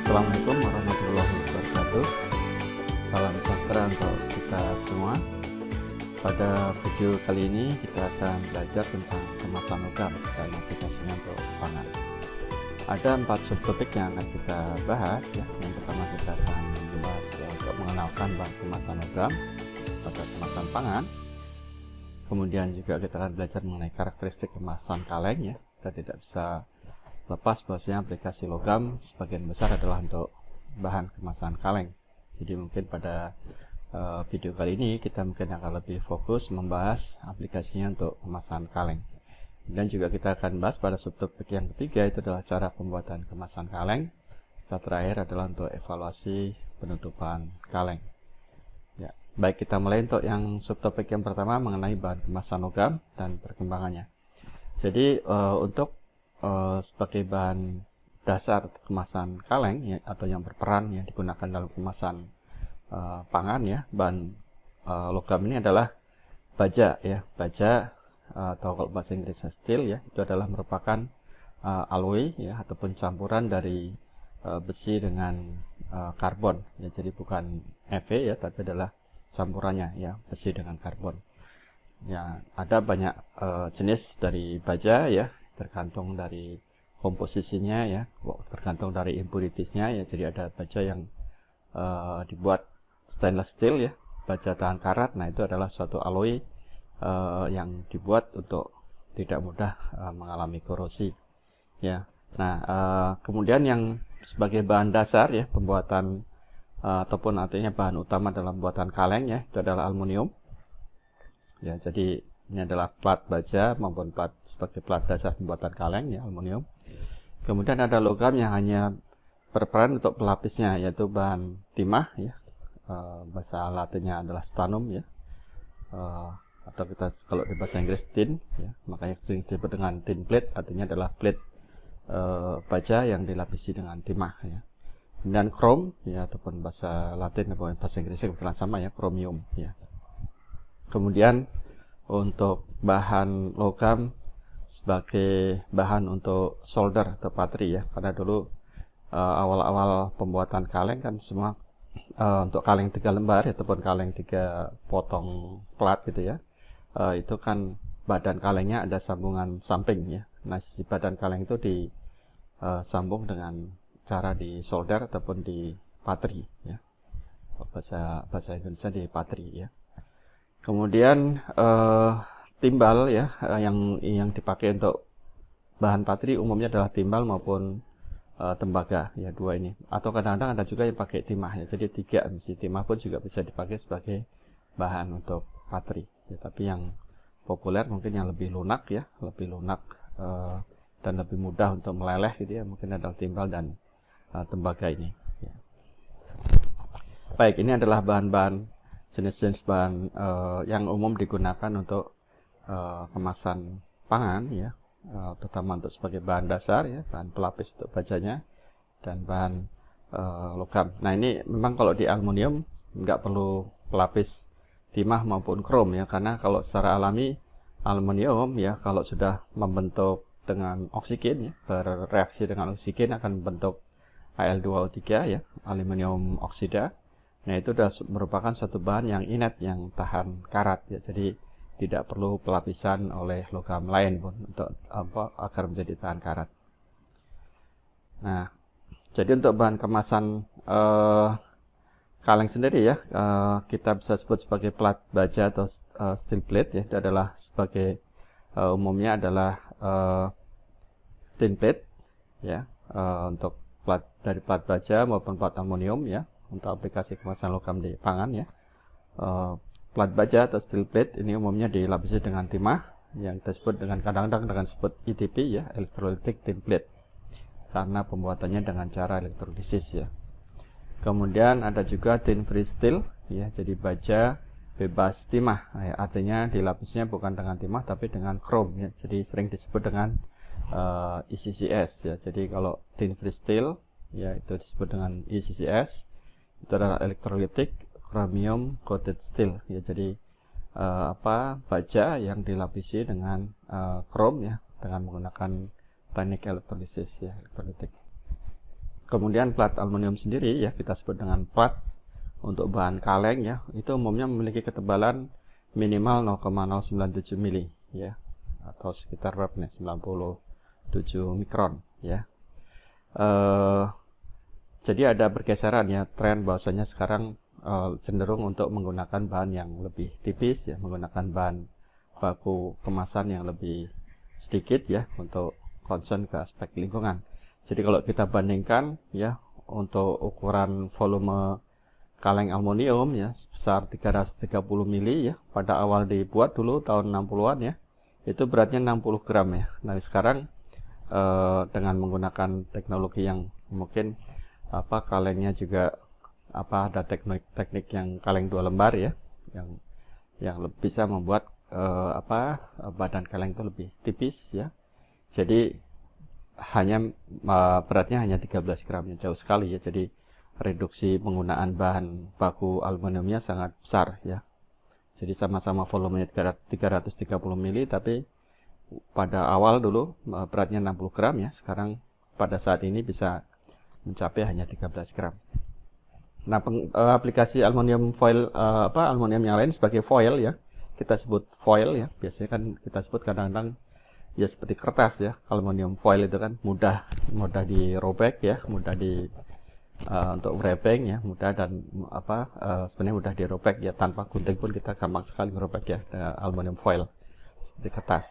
Assalamualaikum warahmatullahi wabarakatuh. Salam sejahtera untuk kita semua. Pada video kali ini kita akan belajar tentang kemasan logam dan aplikasinya untuk pangan. Ada 4 subtopik yang akan kita bahas ya. Yang pertama kita akan membahas untuk mengenalkan bahan kemasan logam pada kemasan pangan. Kemudian juga kita akan belajar mengenai karakteristik kemasan kaleng ya. Kita tidak bisa lepas bahwasanya aplikasi logam sebagian besar adalah untuk bahan kemasan kaleng. Jadi mungkin pada video kali ini kita mungkin akan lebih fokus membahas aplikasinya untuk kemasan kaleng. Dan juga kita akan bahas pada subtopik yang ketiga, itu adalah cara pembuatan kemasan kaleng. Setelah terakhir adalah untuk evaluasi penutupan kaleng. Ya, baik, kita mulai untuk yang subtopik yang pertama mengenai bahan kemasan logam dan perkembangannya. Jadi untuk sebagai bahan dasar kemasan kaleng ya, atau yang berperan yang digunakan dalam kemasan pangan ya, bahan logam ini adalah baja ya, baja atau kalau bahasa Inggrisnya steel ya, itu adalah merupakan alloy ya ataupun campuran dari besi dengan karbon ya, jadi bukan Fe ya, tapi adalah campurannya ya, besi dengan karbon ya. Ada banyak jenis dari baja ya, tergantung dari komposisinya ya, tergantung dari impuritiesnya ya. Jadi ada baja yang dibuat stainless steel ya, baja tahan karat. Nah, itu adalah suatu alloy yang dibuat untuk tidak mudah mengalami korosi ya. Nah, kemudian yang sebagai bahan dasar ya pembuatan ataupun artinya bahan utama dalam buatan kaleng ya, itu adalah aluminium ya. Jadi ini adalah plat baja maupun plat sebagai plat dasar pembuatan kaleng ya, aluminium. Kemudian ada logam yang hanya berperan untuk pelapisnya, yaitu bahan timah ya, bahasa latinnya adalah stannum ya, atau kita kalau di bahasa Inggris tin ya, makanya sering disebut dengan tin plate, artinya adalah plate baja yang dilapisi dengan timah ya. Dan krom ya, ataupun bahasa Latin atau bahasa Inggrisnya kebetulan sama ya, chromium ya. Kemudian untuk bahan logam sebagai bahan untuk solder atau patri ya, karena dulu awal-awal pembuatan kaleng kan semua untuk kaleng 3 lembar ataupun kaleng 3 potong plat gitu ya, itu kan badan kalengnya ada sambungan samping ya. Nah, sisi badan kaleng itu disambung dengan cara di solder ataupun di patri ya, bahasa Indonesia di patri ya. Kemudian timbal ya, yang dipakai untuk bahan patri umumnya adalah timbal maupun tembaga ya, 2 ini. Atau kadang-kadang ada juga yang pakai timah ya. Jadi 3 mesti timah pun juga bisa dipakai sebagai bahan untuk patri ya. Tapi yang populer mungkin yang lebih lunak ya, lebih lunak dan lebih mudah untuk meleleh gitu ya, mungkin adalah timbal dan tembaga ini ya. Baik, ini adalah bahan-bahan jenis-jenis bahan yang umum digunakan untuk kemasan pangan ya, terutama untuk sebagai bahan dasar ya, bahan pelapis untuk bajanya dan bahan logam. Nah, ini memang kalau di aluminium nggak perlu pelapis timah maupun krom ya, karena kalau secara alami aluminium ya, kalau sudah membentuk dengan oksigen ya, bereaksi dengan oksigen akan membentuk Al2O3 ya, aluminium oksida. Nah, itu sudah merupakan suatu bahan yang inert, yang tahan karat ya. Jadi tidak perlu pelapisan oleh logam lain pun untuk agar menjadi tahan karat. Nah, jadi untuk bahan kemasan kaleng sendiri ya, kita bisa sebut sebagai plat baja atau steel plate ya. Itu adalah sebagai umumnya adalah tin plate ya, untuk plat dari plat baja maupun plat aluminium ya, untuk aplikasi kemasan logam di pangan ya. Plat baja atau steel plate ini umumnya dilapisi dengan timah yang kita sebut dengan kadang-kadang dengan sebut ETP ya, electrolytic tin plate, karena pembuatannya dengan cara elektrolisis ya. Kemudian ada juga tin free steel ya, jadi baja bebas timah ya, artinya dilapisnya bukan dengan timah tapi dengan krom ya, jadi sering disebut dengan ECCS ya. Jadi kalau tin free steel ya, itu disebut dengan ECCS, itu adalah electrolytic chromium coated steel ya. Jadi baja yang dilapisi dengan krom ya, dengan menggunakan teknik elektrolisis ya, elektrolitik. Kemudian plat aluminium sendiri ya kita sebut dengan plat untuk bahan kaleng ya, itu umumnya memiliki ketebalan minimal 0,097 mili ya, atau sekitar berapa nih, 97 mikron ya. Jadi ada pergeseran ya, tren bahwasanya sekarang cenderung untuk menggunakan bahan yang lebih tipis ya, menggunakan bahan baku kemasan yang lebih sedikit ya, untuk concern ke aspek lingkungan. Jadi kalau kita bandingkan ya, untuk ukuran volume kaleng aluminium ya sebesar 330 mili ya, pada awal dibuat dulu tahun 60-an ya, itu beratnya 60 gram ya. Nah sekarang dengan menggunakan teknologi yang mungkin kalengnya juga ada teknik yang kaleng 2 lembar ya, yang bisa membuat badan kaleng itu lebih tipis ya. Jadi beratnya hanya 13 gram ya, jauh sekali ya. Jadi reduksi penggunaan bahan baku aluminiumnya sangat besar ya. Jadi sama-sama volumenya 330 mili, tapi pada awal dulu beratnya 60 gram ya, sekarang pada saat ini bisa mencapai hanya 13 gram. Nah, aplikasi aluminium foil aluminium yang lain sebagai foil ya, kita sebut foil ya. Biasanya kan kita sebut kadang-kadang ya seperti kertas ya, aluminium foil itu kan mudah dirobek ya, mudah untuk wrapping ya, mudah, dan sebenarnya mudah dirobek ya, tanpa gunting pun kita gampang sekali merobek ya, aluminium foil seperti kertas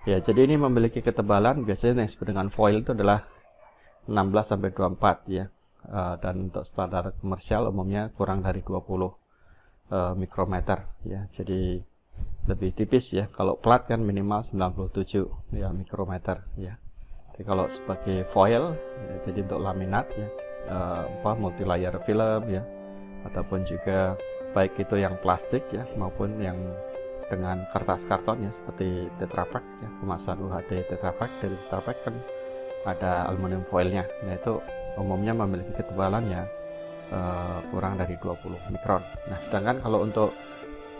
ya. Jadi ini memiliki ketebalan biasanya yang disebut dengan foil itu adalah 16-24 ya, dan untuk standar komersial umumnya kurang dari 20 mikrometer ya. Jadi lebih tipis ya. Kalau plat kan minimal 97 ya mikrometer ya. Jadi kalau sebagai foil ya, jadi untuk laminat ya, multi layer film ya, ataupun juga baik itu yang plastik ya maupun yang dengan kertas karton ya, seperti Tetra Pak ya, kemasan UHT Tetra Pak. Dari Tetra Pak kan ada aluminium foilnya. Nah itu umumnya memiliki ketebalan ya kurang dari 20 mikron. Nah sedangkan kalau untuk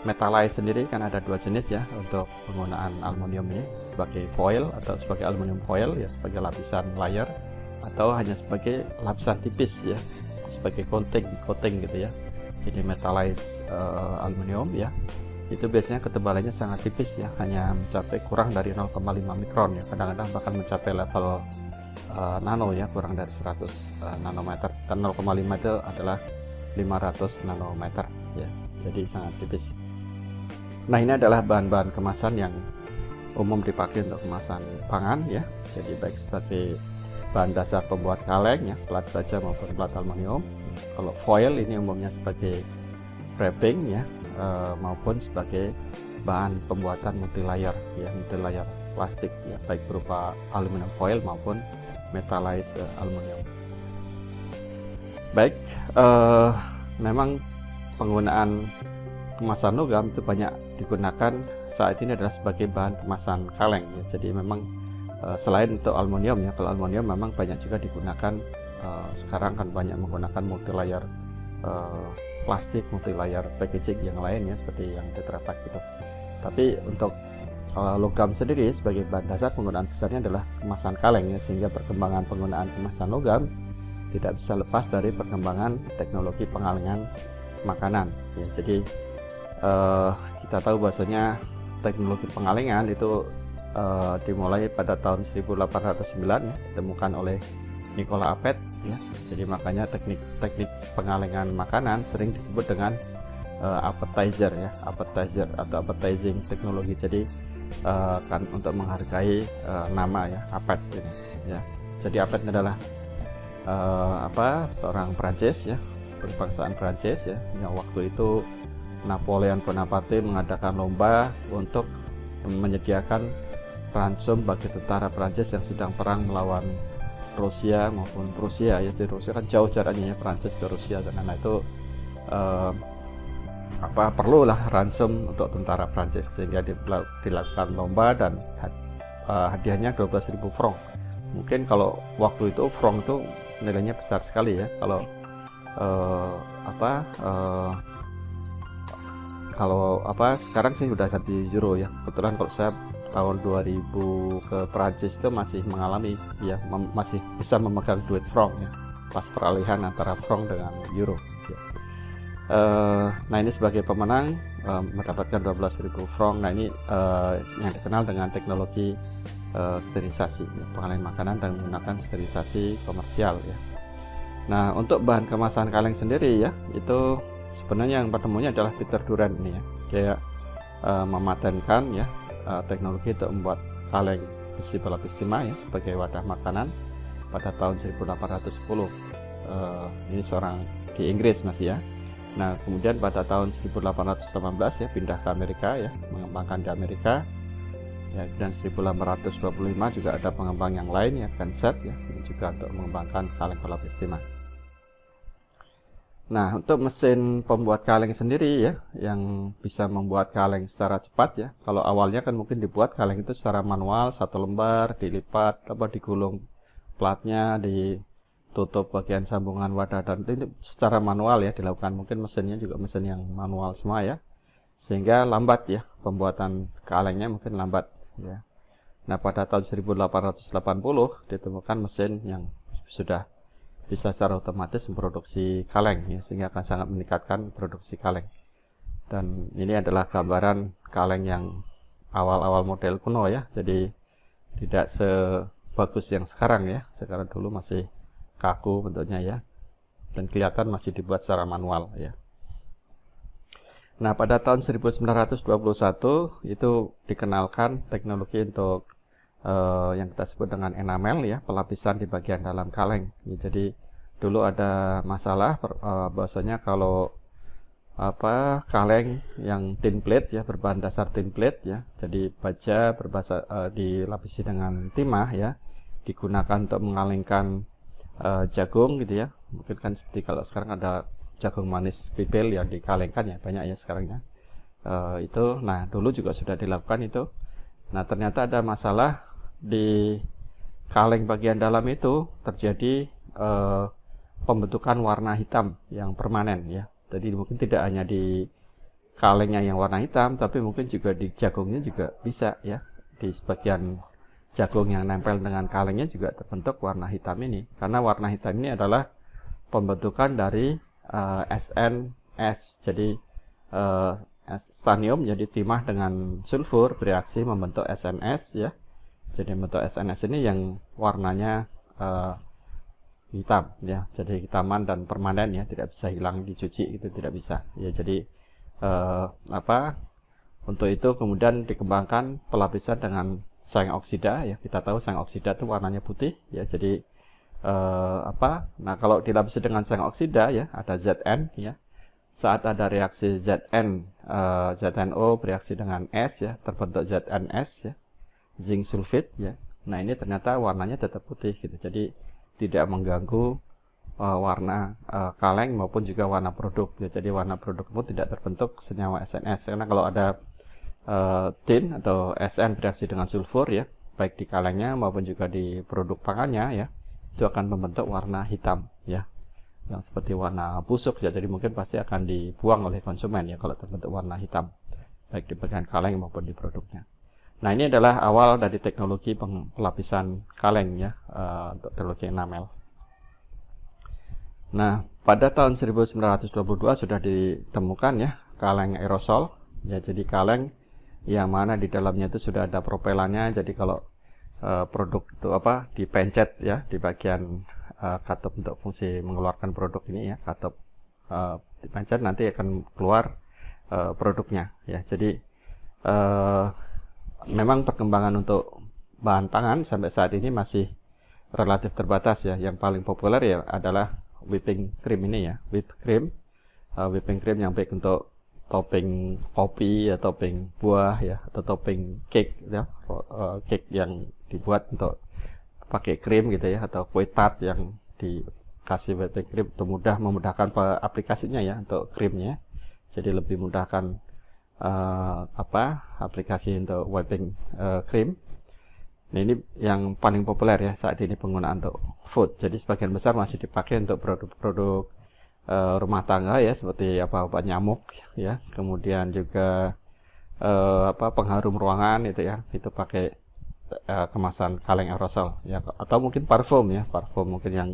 metalize sendiri kan ada dua jenis ya, untuk penggunaan aluminium ini sebagai foil atau sebagai aluminium foil ya, sebagai lapisan layer atau hanya sebagai lapisan tipis ya, sebagai coating gitu ya. Jadi metalize aluminium ya, itu biasanya ketebalannya sangat tipis ya, hanya mencapai kurang dari 0,5 mikron ya, kadang-kadang bahkan mencapai level nano ya, kurang dari 100 nanometer, dan 0,5 itu adalah 500 nanometer ya, jadi sangat tipis. Nah ini adalah bahan-bahan kemasan yang umum dipakai untuk kemasan pangan ya, jadi baik sebagai bahan dasar pembuat kaleng ya, plat baja maupun plat aluminium. Kalau foil ini umumnya sebagai wrapping ya, maupun sebagai bahan pembuatan multi layer ya, multi layer plastik ya, baik berupa aluminium foil maupun metallized aluminium. Baik, memang penggunaan kemasan logam itu banyak digunakan saat ini adalah sebagai bahan kemasan kaleng ya. Jadi memang selain untuk aluminium ya, kalau aluminium memang banyak juga digunakan sekarang kan banyak menggunakan multi layer plastik, multi layer packaging yang lain ya, seperti yang Tetra Pak gitu. Tapi untuk logam sendiri sebagai bahan dasar, penggunaan besarnya adalah kemasan kaleng ya, sehingga perkembangan penggunaan kemasan logam tidak bisa lepas dari perkembangan teknologi pengalengan makanan ya. Jadi kita tahu bahwasanya teknologi pengalengan itu dimulai pada tahun 1809 ya, ditemukan oleh Nicolas Appert ya. Jadi makanya teknik pengalengan makanan sering disebut dengan appetizer ya, appetizer atau appetizing teknologi. Jadi kan untuk menghargai nama ya, Appert ini ya. Jadi Appert adalah seorang Prancis ya, berbangsaan Prancis ya, yang waktu itu Napoleon Bonaparte mengadakan lomba untuk menyediakan ransum bagi tentara Prancis yang sedang perang melawan Rusia maupun Prusia ya. Jadi Rusia kan jauh jaraknya ya, Prancis ke Rusia, dan karena itu perlulah ransum untuk tentara Prancis, sehingga dilakukan lomba dan hadiahnya 12.000 franc. Mungkin kalau waktu itu franc itu nilainya besar sekali ya. Kalau sekarang sih udah ganti euro ya. Kebetulan kalau saya tahun 2000 ke Prancis itu masih mengalami ya, masih bisa memegang duit franc ya. pas peralihan antara franc dengan euro ya. Nah ini sebagai pemenang mendapatkan 12.000 franc. Nah ini yang dikenal dengan teknologi sterilisasi ya, pengalihan makanan dan menggunakan sterilisasi komersial ya. Nah untuk bahan kemasan kaleng sendiri ya, itu sebenarnya yang pertemuannya adalah Peter Durand ini ya. Dia mematenkan ya teknologi untuk membuat kaleng besi pelapis timah ya sebagai wadah makanan pada tahun 1810. Ini seorang di Inggris masih ya. Nah kemudian pada tahun 1818 ya pindah ke Amerika ya, mengembangkan di Amerika ya, dan 1825 juga ada pengembang yang lain ya, Kensett ya, ini juga untuk mengembangkan kaleng pelapis timah. Nah untuk mesin pembuat kaleng sendiri ya, yang bisa membuat kaleng secara cepat ya, kalau awalnya kan mungkin dibuat kaleng itu secara manual, satu lembar dilipat digulung platnya, ditutup bagian sambungan wadah, dan itu secara manual ya dilakukan. Mungkin mesinnya juga mesin yang manual semua ya, sehingga lambat ya pembuatan kalengnya, mungkin lambat ya. Nah pada tahun 1880 ditemukan mesin yang sudah bisa secara otomatis memproduksi kaleng ya, sehingga akan sangat meningkatkan produksi kaleng. Dan ini adalah gambaran kaleng yang awal-awal model kuno ya, jadi tidak sebagus yang sekarang ya. Sekarang dulu masih kaku bentuknya ya, dan kelihatan masih dibuat secara manual ya. Nah pada tahun 1921 itu dikenalkan teknologi untuk yang kita sebut dengan enamel ya, pelapisan di bagian dalam kaleng ya. Jadi dulu ada masalah bahwasanya kalau kaleng yang tin plate ya, berbahan dasar tin plate ya, jadi baja dilapisi dengan timah ya, digunakan untuk mengalingkan jagung gitu ya. Mungkin kan seperti kalau sekarang ada jagung manis pipil yang dikalengkan ya, banyak ya sekarang ya. Itu nah dulu juga sudah dilakukan itu. Nah ternyata ada masalah di kaleng bagian dalam itu, terjadi pembentukan warna hitam yang permanen ya. Jadi mungkin tidak hanya di kalengnya yang warna hitam, tapi mungkin juga di jagungnya juga bisa ya. Di sebagian jagung yang nempel dengan kalengnya juga terbentuk warna hitam ini, karena warna hitam ini adalah pembentukan dari SNS. Jadi stanium, jadi timah dengan sulfur bereaksi membentuk SNS ya. Jadi membentuk SNS ini yang warnanya hitam ya, jadi hitaman dan permanen ya, tidak bisa hilang dicuci, itu tidak bisa ya. Jadi untuk itu kemudian dikembangkan pelapisan dengan seng oksida ya. Kita tahu seng oksida itu warnanya putih ya. Jadi nah kalau dilapisi dengan seng oksida ya, ada Zn ya. Saat ada reaksi ZNO bereaksi dengan S ya, terbentuk ZNS ya, zinc sulfate ya. Nah ini ternyata warnanya tetap putih gitu. Jadi tidak mengganggu warna kaleng maupun juga warna produk ya. Jadi warna produk pun tidak terbentuk senyawa SNS, karena kalau ada tin atau SN bereaksi dengan sulfur ya, baik di kalengnya maupun juga di produk pangannya ya, itu akan membentuk warna hitam ya, yang seperti warna busuk ya. Jadi mungkin pasti akan dibuang oleh konsumen ya kalau terbentuk warna hitam, baik di bagian kaleng maupun di produknya. Nah ini adalah awal dari teknologi pelapisan kaleng ya, untuk teknologi enamel. Nah pada tahun 1922 sudah ditemukan ya kaleng aerosol ya. Jadi kaleng yang mana di dalamnya itu sudah ada propelannya. Jadi kalau produk itu dipencet ya di bagian katup untuk fungsi mengeluarkan produk ini ya, katup dipencet nanti akan keluar produknya ya. Jadi memang perkembangan untuk bahan pangan sampai saat ini masih relatif terbatas ya. Yang paling populer ya adalah whipping cream ini ya, whipping cream yang baik untuk topping kopi ya, topping buah ya, atau topping cake ya, cake yang dibuat untuk pakai krim gitu ya, atau kue tart yang dikasih whipping cream untuk memudahkan aplikasinya ya untuk krimnya. Jadi lebih mudahkan aplikasi untuk whipping cream. Nah ini yang paling populer ya saat ini penggunaan untuk food. Jadi sebagian besar masih dipakai untuk produk-produk rumah tangga ya, seperti obat nyamuk ya, kemudian juga pengharum ruangan itu ya, itu pakai kemasan kaleng aerosol ya, atau mungkin parfum ya, parfum mungkin yang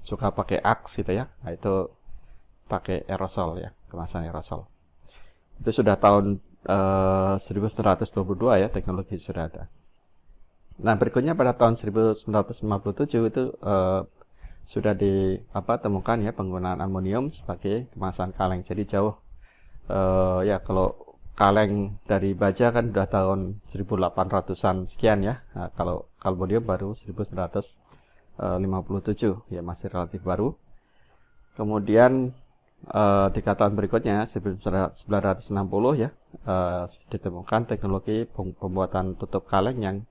suka pakai aks gitu ya. Nah, itu pakai aerosol ya, kemasan aerosol. Itu sudah tahun 1922 ya, teknologi sudah ada. Nah, berikutnya pada tahun 1957 itu sudah ditemukan ya penggunaan aluminium sebagai kemasan kaleng. Jadi jauh ya, kalau kaleng dari baja kan udah tahun 1800-an sekian ya. Nah, kalau aluminium baru 1957 ya, masih relatif baru. Kemudian 3 tahun berikutnya 1960 ya, ditemukan teknologi pembuatan tutup kaleng yang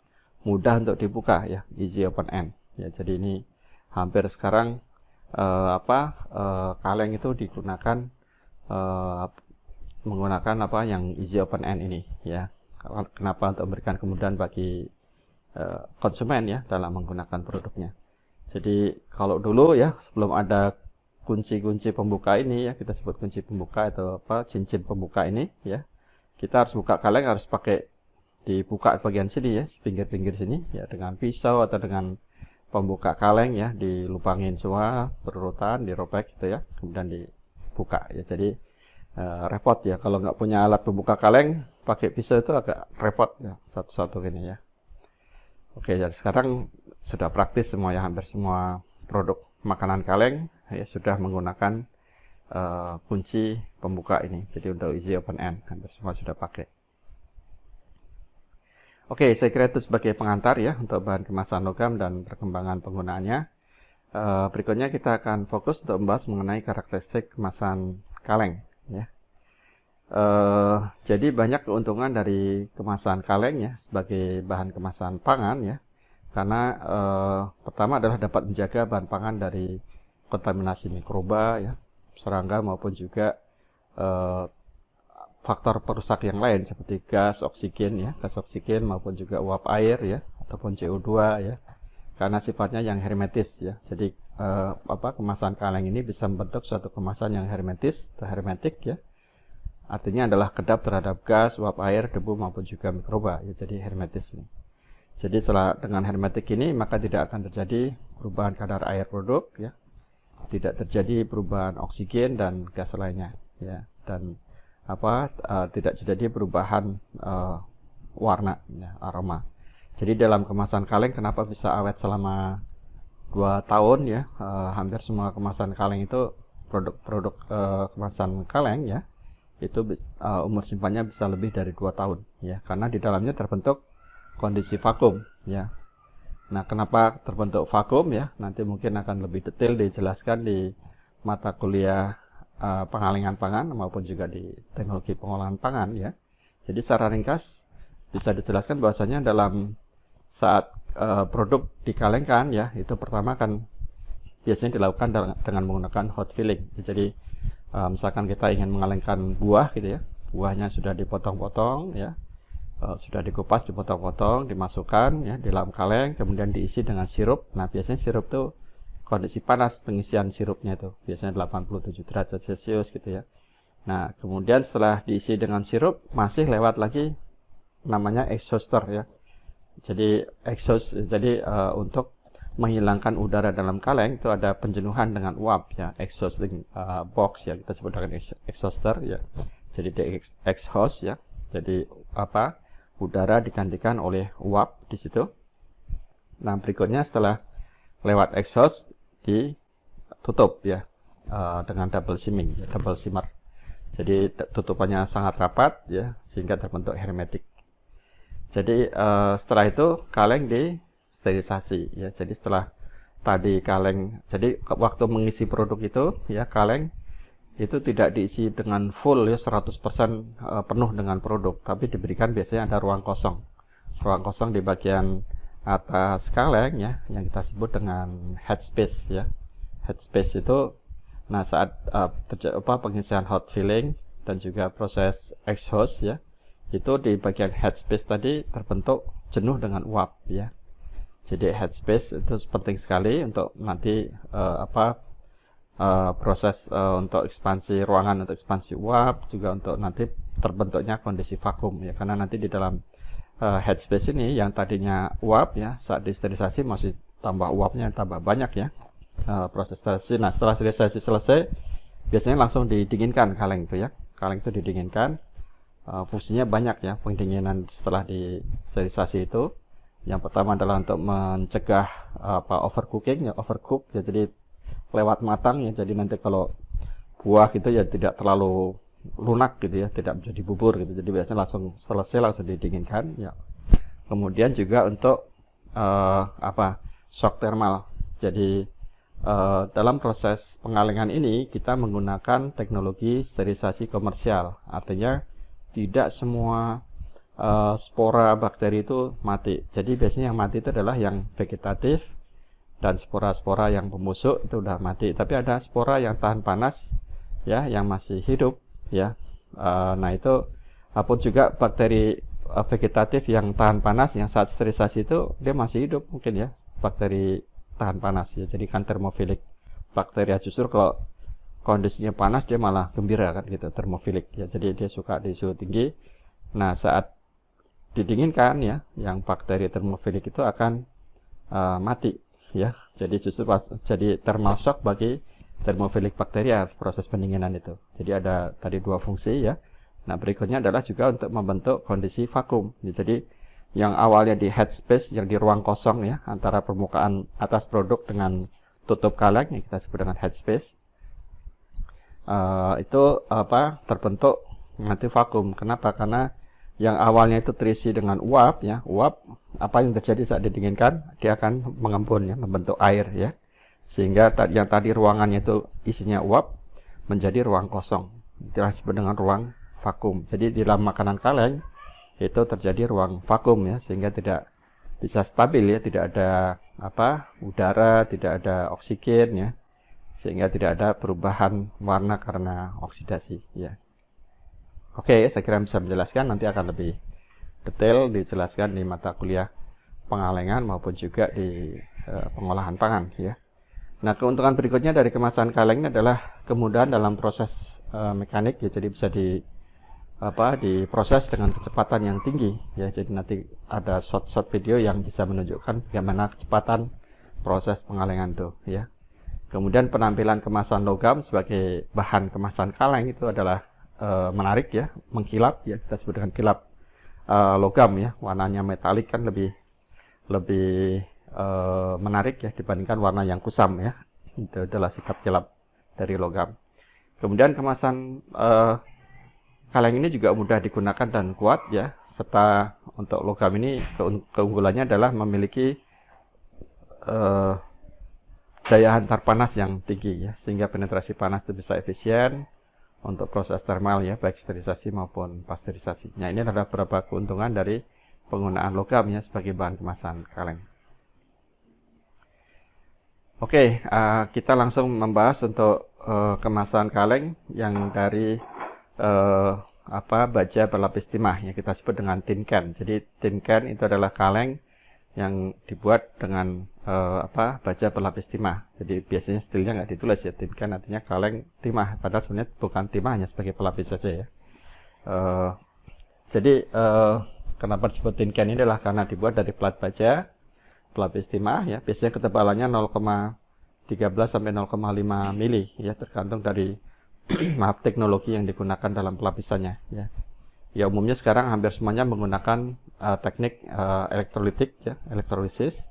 mudah untuk dibuka ya, easy open end ya. Jadi ini hampir sekarang kaleng itu digunakan menggunakan yang easy open end ini ya. Kenapa? Untuk memberikan kemudahan bagi konsumen ya dalam menggunakan produknya. Jadi kalau dulu ya, sebelum ada kunci-kunci pembuka ini ya, kita sebut kunci pembuka atau cincin pembuka ini ya, kita harus buka kaleng harus pakai dibuka bagian sini ya, pinggir-pinggir sini ya, dengan pisau atau dengan pembuka kaleng ya, dilubangin semua berurutan, dirobek gitu ya, kemudian dibuka ya. Jadi repot ya, kalau nggak punya alat pembuka kaleng, pakai pisau itu agak repot ya, satu-satu gini ya. Oke, jadi sekarang sudah praktis semua ya, hampir semua produk makanan kaleng ya sudah menggunakan kunci pembuka ini. Jadi untuk easy open end hampir semua sudah pakai. Oke, saya kira itu sebagai pengantar ya untuk bahan kemasan logam dan perkembangan penggunaannya. Berikutnya kita akan fokus untuk membahas mengenai karakteristik kemasan kaleng ya. Jadi banyak keuntungan dari kemasan kaleng ya sebagai bahan kemasan pangan ya. Karena pertama adalah dapat menjaga bahan pangan dari kontaminasi mikroba ya, serangga maupun juga faktor perusak yang lain seperti gas oksigen ya, gas oksigen maupun juga uap air ya, ataupun CO2 ya. Karena sifatnya yang hermetis ya. Jadi kemasan kaleng ini bisa membentuk suatu kemasan yang hermetis atau hermetik ya. Artinya adalah kedap terhadap gas, uap air, debu maupun juga mikroba ya. Jadi hermetis nih. Jadi setelah dengan hermetik ini maka tidak akan terjadi perubahan kadar air produk ya. Tidak terjadi perubahan oksigen dan gas lainnya ya. Dan tidak terjadi perubahan warna ya, aroma. Jadi dalam kemasan kaleng kenapa bisa awet selama 2 tahun ya? Hampir semua kemasan kaleng itu produk-produk kemasan kaleng ya, itu umur simpannya bisa lebih dari 2 tahun ya, karena di dalamnya terbentuk kondisi vakum ya. Nah, kenapa terbentuk vakum ya? Nanti mungkin akan lebih detail dijelaskan di mata kuliah pengalengan pangan maupun juga di teknologi pengolahan pangan ya. Jadi secara ringkas bisa dijelaskan bahwasanya dalam saat produk dikalengkan ya, itu pertama kan biasanya dilakukan dengan menggunakan hot filling. Jadi misalkan kita ingin mengalengkan buah gitu ya, buahnya sudah dipotong-potong ya, sudah dikupas, dipotong-potong, dimasukkan ya di dalam kaleng, kemudian diisi dengan sirup. Nah, biasanya sirup tuh kondisi panas pengisian sirupnya itu biasanya 87 derajat Celcius gitu ya. Nah, kemudian setelah diisi dengan sirup masih lewat lagi namanya exhauster ya. Jadi untuk menghilangkan udara dalam kaleng itu ada penjenuhan dengan uap ya, exhausting box ya, kita sebut dengan exhauster ya. Jadi di exhaust ya. Jadi udara digantikan oleh uap di situ. Nah, berikutnya setelah lewat exhaust ditutup ya dengan double seaming, double simmer. Jadi tutupannya sangat rapat ya sehingga terbentuk hermetik. Jadi setelah itu kaleng disterilisasi ya. Jadi setelah tadi kaleng, jadi waktu mengisi produk itu ya, kaleng itu tidak diisi dengan full ya 100% penuh dengan produk, tapi diberikan biasanya ada ruang kosong. Ruang kosong di bagian atas kaleng ya, yang kita sebut dengan headspace ya. Headspace itu nah saat pengisian hot filling dan juga proses exhaust ya, itu di bagian headspace tadi terbentuk jenuh dengan uap ya. Jadi headspace itu penting sekali untuk nanti proses untuk ekspansi ruangan, untuk ekspansi uap, juga untuk nanti terbentuknya kondisi vakum ya, karena nanti di dalam headspace ini yang tadinya uap ya, saat disterilisasi masih tambah uapnya tambah banyak ya. proses sterilisasi. Nah, setelah sterilisasi selesai, biasanya langsung didinginkan kaleng itu ya. Kaleng itu didinginkan. Fungsinya banyak ya pendinginan setelah disterilisasi itu. Yang pertama adalah untuk mencegah overcooking ya, overcook ya, jadi lewat matang ya. Jadi nanti kalau buah gitu ya tidak terlalu lunak gitu ya, tidak menjadi bubur gitu. Jadi biasanya langsung selesai langsung didinginkan ya. Kemudian juga untuk shock thermal. Jadi dalam proses pengalengan ini kita menggunakan teknologi sterilisasi komersial. Artinya tidak semua spora bakteri itu mati. Jadi biasanya yang mati itu adalah yang vegetatif dan spora-spora yang pembusuk itu udah mati. Tapi ada spora yang tahan panas ya, yang masih hidup ya. Nah itu apun juga bakteri vegetatif yang tahan panas yang saat sterilisasi itu dia masih hidup mungkin ya, bakteri tahan panas ya. Jadi kan termofilik bakteri justru kalau kondisinya panas dia malah gembira kan gitu, termofilik ya. Jadi dia suka di suhu tinggi. Nah saat didinginkan ya, yang bakteri termofilik itu akan mati ya. Jadi justru jadi thermal shock bagi termofilik bakteria proses pendinginan itu. Jadi ada tadi dua fungsi ya. Nah berikutnya adalah juga untuk membentuk kondisi vakum. Jadi yang awalnya di headspace, yang di ruang kosong ya, antara permukaan atas produk dengan tutup kaleng yang kita sebut dengan headspace, itu terbentuk nanti vakum. Kenapa? Karena yang awalnya itu terisi dengan uap ya, uap apa yang terjadi saat didinginkan, dia akan mengembun ya, membentuk air ya, sehingga yang tadi ruangannya itu isinya uap menjadi ruang kosong, itu disebut dengan ruang vakum. Jadi di dalam makanan kaleng itu terjadi ruang vakum ya, sehingga tidak bisa stabil ya, tidak ada udara, tidak ada oksigen ya, sehingga tidak ada perubahan warna karena oksidasi ya. Oke, saya kira bisa menjelaskan, nanti akan lebih detail dijelaskan di mata kuliah pengalengan maupun juga di pengolahan pangan ya. Nah, keuntungan berikutnya dari kemasan kaleng ini adalah kemudahan dalam proses mekanik ya, jadi bisa diproses dengan kecepatan yang tinggi ya. Jadi nanti ada short video yang bisa menunjukkan bagaimana kecepatan proses pengalengan itu ya. Kemudian penampilan kemasan logam sebagai bahan kemasan kaleng itu adalah menarik ya, mengkilap ya, kita sebut dengan kilap logam ya, warnanya metalik kan lebih menarik ya dibandingkan warna yang kusam ya. Itu adalah sikap kilap dari logam. Kemudian kemasan kaleng ini juga mudah digunakan dan kuat ya, serta untuk logam ini keunggulannya adalah memiliki daya hantar panas yang tinggi ya, sehingga penetrasi panas itu bisa efisien untuk proses termal ya, baik sterilisasi maupun pasteurisasi. Nah, ini adalah beberapa keuntungan dari penggunaan logam ya sebagai bahan kemasan kaleng. Oke, kita langsung membahas untuk kemasan kaleng yang dari baja berlapis timah yang kita sebut dengan tin can. Jadi tin can itu adalah kaleng yang dibuat dengan baja berlapis timah. Jadi biasanya stilnya nggak ditulis ya, tin can artinya kaleng timah, padahal sebenarnya bukan timah, hanya sebagai pelapis saja ya. Jadi kenapa disebut tin can ini adalah karena dibuat dari plat baja pelapis timah ya, biasanya ketebalannya 0,13 sampai 0,5 mili ya, tergantung dari teknologi yang digunakan dalam pelapisannya ya. Ya umumnya sekarang hampir semuanya menggunakan teknik elektrolitik ya, elektrolisis.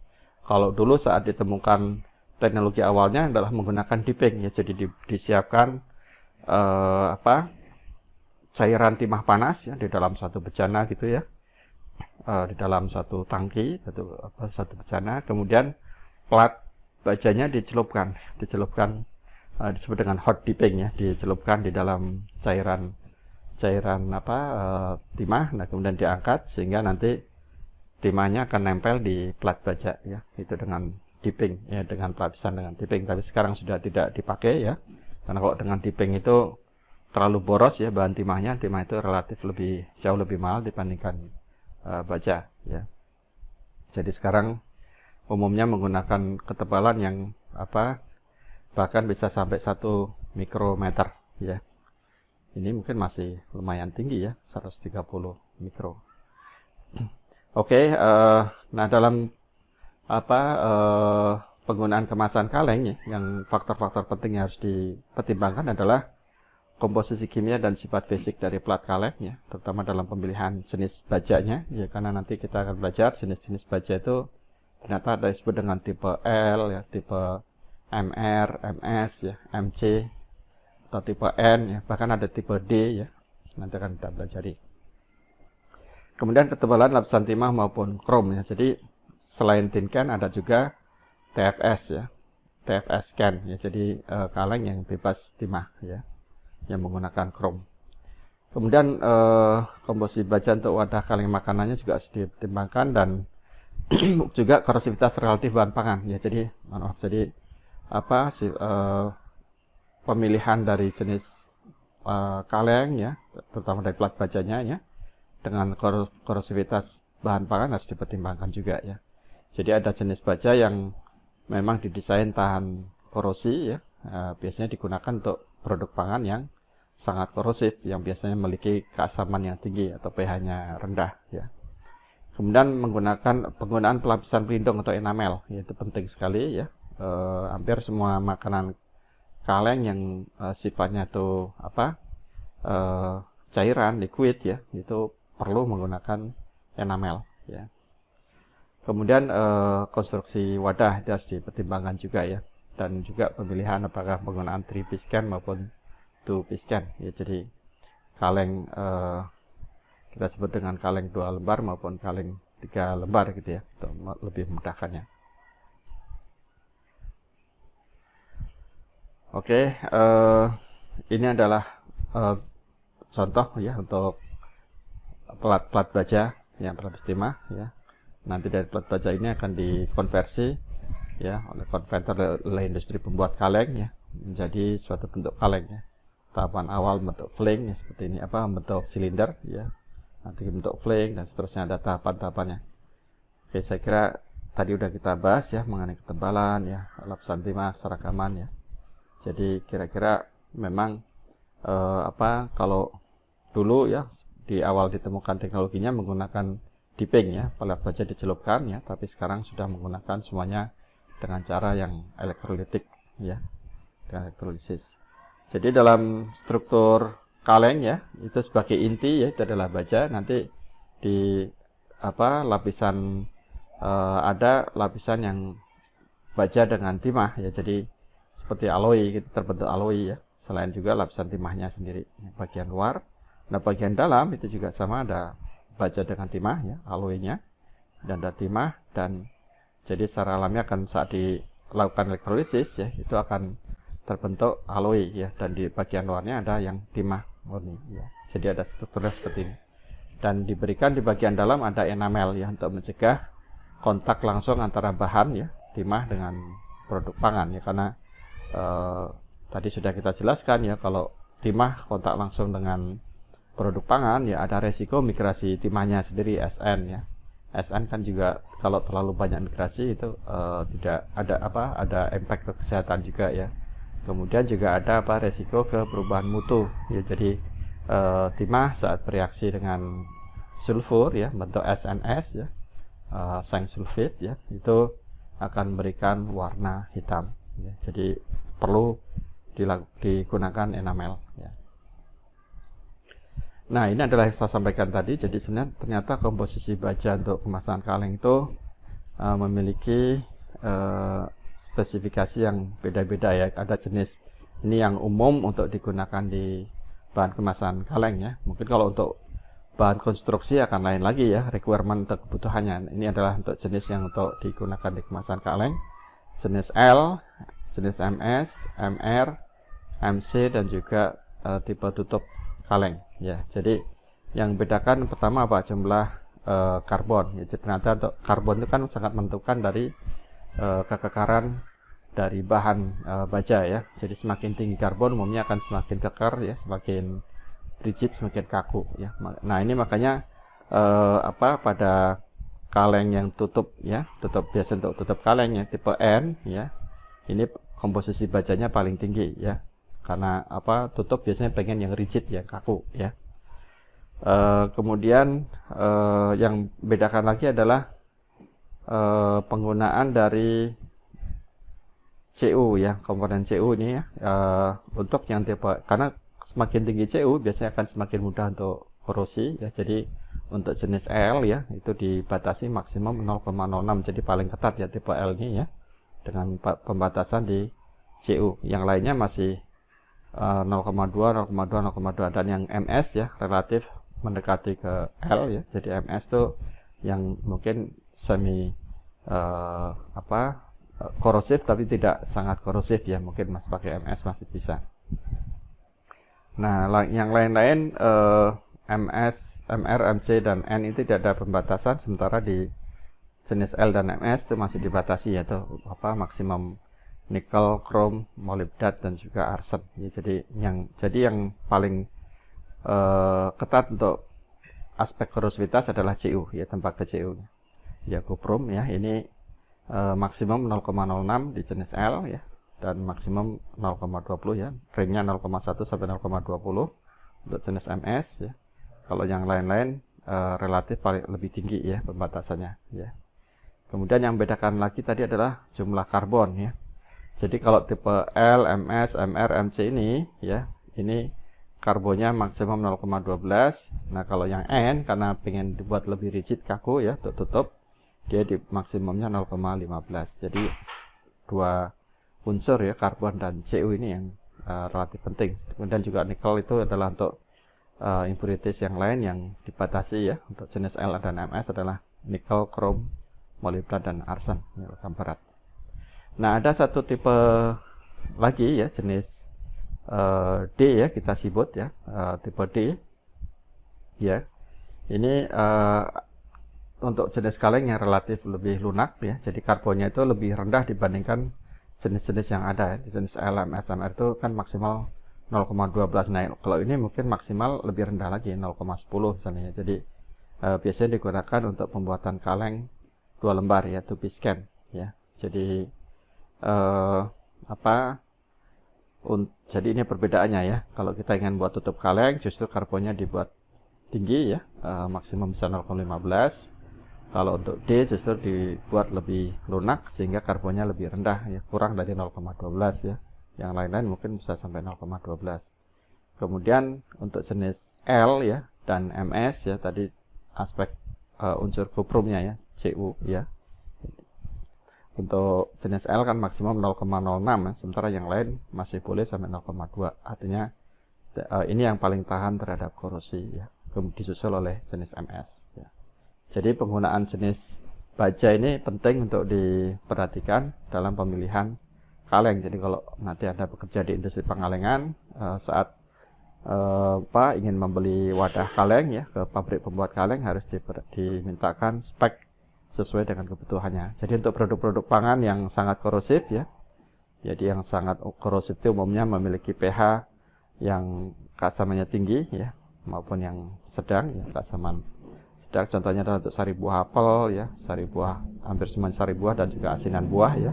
Kalau dulu saat ditemukan teknologi awalnya adalah menggunakan dipping ya, jadi disiapkan cairan timah panas ya di dalam satu bejana gitu ya, di dalam satu tangki, satu bejana, kemudian plat bajanya dicelupkan disebut dengan hot dipping ya, dicelupkan di dalam cairan timah. Nah kemudian diangkat sehingga nanti timahnya akan nempel di plat baja ya, itu dengan dipping ya, dengan pelapisan dengan dipping. Tapi sekarang sudah tidak dipakai ya, karena kalau dengan dipping itu terlalu boros ya bahan timahnya. Timah itu relatif jauh lebih mahal dibandingkan baja ya. Jadi sekarang umumnya menggunakan ketebalan yang bahkan bisa sampai 1 mikrometer ya. Ini mungkin masih lumayan tinggi ya, 130 mikro. Oke, nah dalam penggunaan kemasan kaleng ya, yang faktor-faktor penting yang harus dipertimbangkan adalah komposisi kimia dan sifat fisik dari plat kaleng ya, terutama dalam pemilihan jenis bajanya ya, karena nanti kita akan belajar jenis-jenis baja itu ternyata ada disebut dengan tipe L ya, tipe MR, MS ya, MC atau tipe N ya, bahkan ada tipe D ya, nanti akan kita pelajari. Kemudian ketebalan lapisan timah maupun krom ya, jadi selain tin can ada juga TFS ya, TFS can ya, jadi kaleng yang bebas timah ya, yang menggunakan krom. Kemudian komposisi baja untuk wadah kaleng makanannya juga harus dipertimbangkan, dan juga korosivitas relatif bahan pangan ya. Jadi apa sih pemilihan dari jenis kaleng ya, terutama dari plat bajanya ya, dengan korosivitas bahan pangan harus dipertimbangkan juga ya. Jadi ada jenis baja yang memang didesain tahan korosi ya, biasanya digunakan untuk produk pangan yang sangat korosif, yang biasanya memiliki keasaman yang tinggi atau pH-nya rendah ya. Kemudian penggunaan pelapisan pelindung atau enamel, ya, itu penting sekali ya. Hampir semua makanan kaleng yang sifatnya itu cairan, liquid ya, itu perlu menggunakan enamel ya. Kemudian konstruksi wadah itu harus dipertimbangkan juga ya, dan juga pemilihan apakah penggunaan 3-piece can maupun 2-piece can ya. Jadi kaleng kita sebut dengan kaleng 2 lembar maupun kaleng 3 lembar gitu ya, untuk lebih memudahkannya. Oke, ini adalah contoh ya untuk plat baja yang berlapis timah ya. Nanti dari plat baja ini akan dikonversi ya oleh konverter oleh industri pembuat kaleng ya, menjadi suatu bentuk kaleng ya. Tahapan awal bentuk fling ya, seperti ini, bentuk silinder ya, nanti bentuk fling dan seterusnya, ada tahapan-tahapannya. Oke, saya kira tadi udah kita bahas ya mengenai ketebalan ya, lapisan timah, seragaman ya. Jadi kira-kira memang kalau dulu ya di awal ditemukan teknologinya menggunakan dipping ya, plat baja dicelupkan ya, tapi sekarang sudah menggunakan semuanya dengan cara yang elektrolitik ya, dengan elektrolisis. Jadi dalam struktur kaleng ya, itu sebagai inti ya, itu adalah baja. Nanti di lapisan ada lapisan yang baja dengan timah ya, jadi seperti alloy gitu, terbentuk alloy ya. Selain juga lapisan timahnya sendiri, bagian luar. Nah, bagian dalam itu juga sama, ada baja dengan timah ya, alloynya, dan ada timah, dan jadi secara alamiah akan saat dilakukan elektrolisis ya, itu akan terbentuk alloy ya, dan di bagian luarnya ada yang timah murni ya. Jadi ada strukturnya seperti ini, dan diberikan di bagian dalam ada enamel ya, untuk mencegah kontak langsung antara bahan ya, timah dengan produk pangan ya, karena tadi sudah kita jelaskan ya, kalau timah kontak langsung dengan produk pangan ya, ada resiko migrasi timahnya sendiri, SN ya. SN kan juga kalau terlalu banyak migrasi itu tidak ada impact ke kesehatan juga ya. Kemudian juga ada resiko ke perubahan mutu ya. Jadi timah saat bereaksi dengan sulfur ya, bentuk SNS ya, seng sulfit ya, itu akan memberikan warna hitam ya. Jadi perlu digunakan enamel ya. Nah, ini adalah yang saya sampaikan tadi. Jadi sebenarnya ternyata komposisi baja untuk kemasan kaleng itu memiliki spesifikasi yang beda-beda ya. Ada jenis ini yang umum untuk digunakan di bahan kemasan kaleng ya. Mungkin kalau untuk bahan konstruksi akan lain lagi ya, requirement untuk kebutuhannya. Ini adalah untuk jenis yang untuk digunakan di kemasan kaleng. Jenis L, jenis MS, MR, MC, dan juga tipe tutup kaleng ya. Jadi yang bedakan pertama jumlah karbon ya. Jadi ternyata untuk karbon itu kan sangat menentukan dari kekekaran dari bahan baja ya. Jadi semakin tinggi karbon umumnya akan semakin kekar ya, semakin rigid, semakin kaku ya. Nah, ini makanya pada kaleng yang tutup ya, biasa untuk tutup kaleng ya, tipe N ya, ini komposisi bajanya paling tinggi ya, karena tutup biasanya pengen yang rigid ya, kaku ya. Kemudian yang bedakan lagi adalah penggunaan dari CU ya, komponen CU ini ya. Untuk yang tipe, karena semakin tinggi CU biasanya akan semakin mudah untuk korosi ya. Jadi untuk jenis L ya itu dibatasi maksimum 0,06, jadi paling ketat ya tipe L ini ya, dengan pembatasan di CU. Yang lainnya masih 0,2, 0,2, 0,2, dan yang MS ya relatif mendekati ke L ya. Jadi MS tuh yang mungkin semi korosif tapi tidak sangat korosif ya, mungkin masih pakai MS masih bisa. Nah, yang lain-lain MS, MR, MC, dan N itu tidak ada pembatasan, sementara di jenis L dan MS itu masih dibatasi, yaitu maksimum nikel, krom, molibdat, dan juga arsen. Ya, jadi yang paling ketat untuk aspek korosivitas adalah CU ya, tembaga CU ya. Kuprum ya, ini maksimum 0,06 di jenis L ya, dan maksimum 0,20 ya, range-nya 0,1 sampai 0,20 untuk jenis MS ya. Kalau yang lain-lain relatif paling lebih tinggi ya pembatasannya ya. Kemudian yang membedakan lagi tadi adalah jumlah karbon ya. Jadi kalau tipe L, MS, MR, MC ini ya, ini karbonnya maksimum 0,12. Nah, kalau yang N karena pengen dibuat lebih rigid, kaku ya, tutup, dia di maksimumnya 0,15. Jadi dua unsur ya, karbon dan CU ini yang relatif penting. Kemudian juga nikel itu adalah untuk impurities yang lain yang dibatasi ya. Untuk jenis L dan MS adalah nikel, krom, molibdat, dan arsen ya, logam berat. Nah, ada satu tipe lagi ya, jenis D ya, kita sebut ya, tipe D ya. Ini untuk jenis kaleng yang relatif lebih lunak ya, jadi karbonnya itu lebih rendah dibandingkan jenis-jenis yang ada ya. Jenis LM, SMR itu kan maksimal 0,12. Nah, kalau ini mungkin maksimal lebih rendah lagi, 0,10 misalnya. Jadi biasanya digunakan untuk pembuatan kaleng 2 lembar ya, to be scan ya. Jadi jadi ini perbedaannya ya. Kalau kita ingin buat tutup kaleng, justru karbonnya dibuat tinggi ya, maksimum bisa 0,15. Kalau untuk D justru dibuat lebih lunak sehingga karbonnya lebih rendah ya, kurang dari 0,12 ya. Yang lain-lain mungkin bisa sampai 0,12. Kemudian untuk jenis L ya dan MS ya, tadi aspek unsur kuprumnya ya, Cu ya. Untuk jenis L kan maksimum 0,06 ya, sementara yang lain masih boleh sampai 0,2. Artinya ini yang paling tahan terhadap korosi ya, disusul oleh jenis MS ya. Jadi penggunaan jenis baja ini penting untuk diperhatikan dalam pemilihan kaleng. Jadi kalau nanti Anda bekerja di industri pengalengan, saat ingin membeli wadah kaleng ya ke pabrik pembuat kaleng, harus dimintakan spek sesuai dengan kebutuhannya. Jadi untuk produk-produk pangan yang sangat korosif ya, jadi yang sangat korosif itu umumnya memiliki pH yang keasamannya tinggi ya, maupun yang sedang ya, keasaman sedang. Contohnya adalah untuk sari buah apel ya, sari buah, hampir semua sari buah, dan juga asinan buah ya.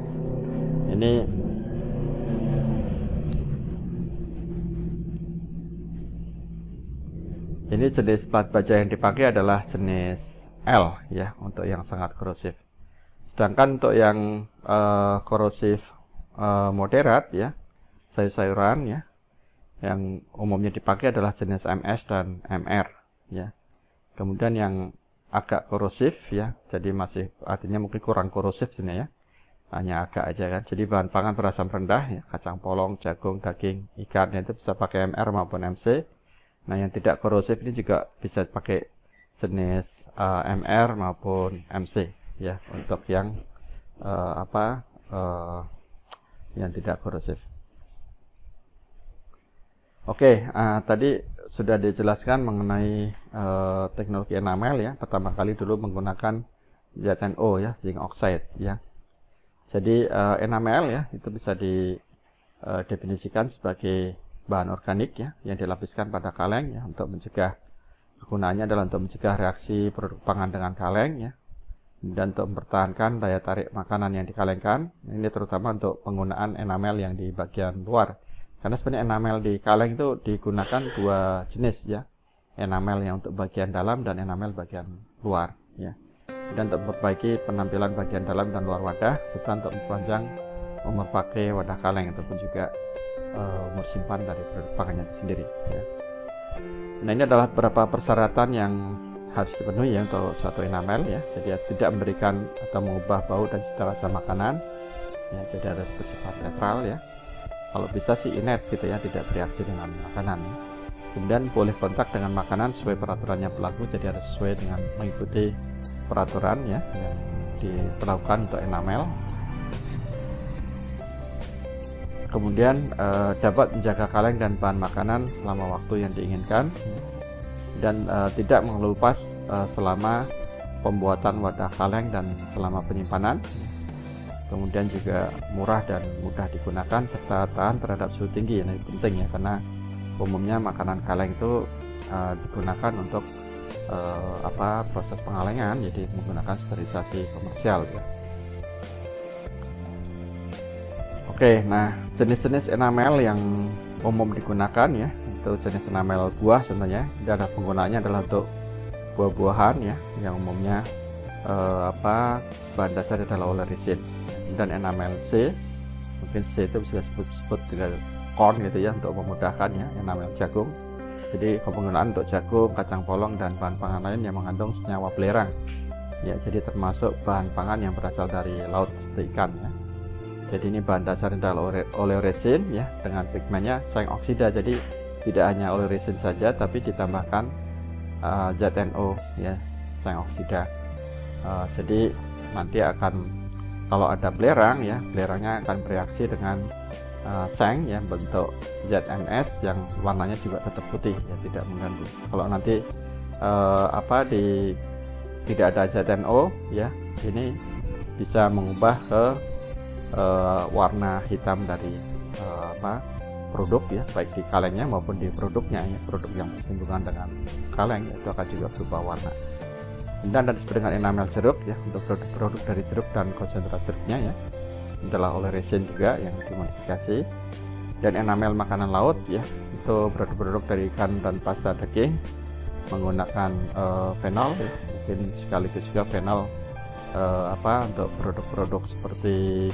Ini jenis plat baja yang dipakai adalah jenis L ya, untuk yang sangat korosif. Sedangkan untuk yang korosif moderat ya, sayur-sayuran ya, yang umumnya dipakai adalah jenis MS dan MR ya. Kemudian yang agak korosif ya, jadi masih artinya mungkin kurang korosif sini ya, hanya agak aja kan. Jadi bahan pangan berasam rendah ya, kacang polong, jagung, daging, ikan itu bisa pakai MR maupun MC. Nah, yang tidak korosif ini juga bisa pakai jenis MR maupun MC ya, untuk yang yang tidak korosif. Oke, tadi sudah dijelaskan mengenai teknologi enamel ya. Pertama kali dulu menggunakan ZNO ya, zinc oxide ya. Jadi enamel ya itu bisa didefinisikan sebagai bahan organik ya, yang dilapiskan pada kaleng ya, untuk mencegah, kegunaannya adalah untuk mencegah reaksi produk pangan dengan kaleng ya, dan untuk mempertahankan daya tarik makanan yang dikalengkan. Ini terutama untuk penggunaan enamel yang di bagian luar, karena sebenarnya enamel di kaleng itu digunakan dua jenis ya, enamel yang untuk bagian dalam dan enamel bagian luar ya, dan untuk memperbaiki penampilan bagian dalam dan luar wadah, serta untuk memperpanjang umur pakai wadah kaleng ataupun juga umur simpan dari produk pangannya itu sendiri ya. Nah, ini adalah beberapa persyaratan yang harus dipenuhi ya untuk suatu enamel ya. Jadi tidak memberikan atau mengubah bau dan cita rasa makanan ya, jadi harus bersifat netral ya. Kalau bisa sih inert gitu ya, tidak bereaksi dengan makanan ya. Kemudian boleh kontak dengan makanan sesuai peraturan yang berlaku, jadi harus sesuai dengan mengikuti peraturan ya yang diberlakukan untuk enamel. Kemudian dapat menjaga kaleng dan bahan makanan selama waktu yang diinginkan dan tidak mengelupas selama pembuatan wadah kaleng dan selama penyimpanan. Kemudian juga murah dan mudah digunakan serta tahan terhadap suhu tinggi. Ini penting ya, karena umumnya makanan kaleng itu digunakan untuk proses pengalengan, jadi menggunakan sterilisasi komersial ya. Oke, nah jenis-jenis enamel yang umum digunakan ya, itu jenis enamel buah contohnya. Dan penggunaannya adalah untuk buah-buahan ya, yang umumnya bahan dasar adalah oleoresin. Dan enamel C, mungkin C itu bisa disebut juga corn gitu ya, untuk memudahkan ya, enamel jagung. Jadi penggunaan untuk jagung, kacang polong dan bahan pangan lain yang mengandung senyawa belerang ya, jadi termasuk bahan pangan yang berasal dari laut seperti ikan ya. Jadi ini bahan dasar adalah oleoresin ya, dengan pigmennya seng oksida. Jadi tidak hanya oleoresin saja, tapi ditambahkan ZNO ya, seng oksida. Jadi nanti akan, kalau ada belerang ya, belerangnya akan bereaksi dengan seng ya, bentuk ZNS yang warnanya juga tetap putih ya, tidak mengganggu. Kalau nanti tidak ada ZNO ya, ini bisa mengubah ke warna hitam dari produk ya, baik di kalengnya maupun di produknya ya. Produk yang bersinggungan dengan kaleng itu akan juga berubah warna. Dan disebut dengan enamel jeruk ya, untuk produk-produk dari jeruk dan konsentrat jeruknya ya, adalah oleoresin juga yang dimodifikasi. Dan enamel makanan laut ya, itu produk-produk dari ikan dan pasta daging menggunakan fenol ya, mungkin sekaligus juga fenol untuk produk-produk seperti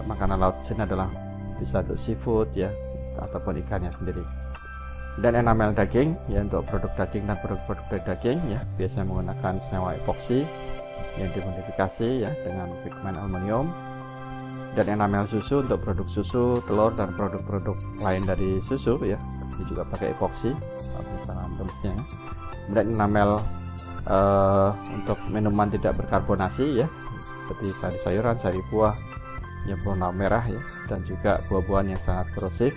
makanan laut di sini adalah bisa untuk seafood ya, ataupun ikannya sendiri. Dan enamel daging ya, untuk produk daging dan produk-produk dari daging ya, biasanya menggunakan senyawa epoksi yang dimodifikasi ya dengan pigmen aluminium. Dan enamel susu untuk produk susu, telur dan produk-produk lain dari susu ya, ini juga pakai epoksi misalnya tulisnya ya. Kemudian enamel untuk minuman tidak berkarbonasi ya, seperti sayur-sayuran, sari buah yang berwarna merah ya, dan juga buah-buahan yang sangat korosif.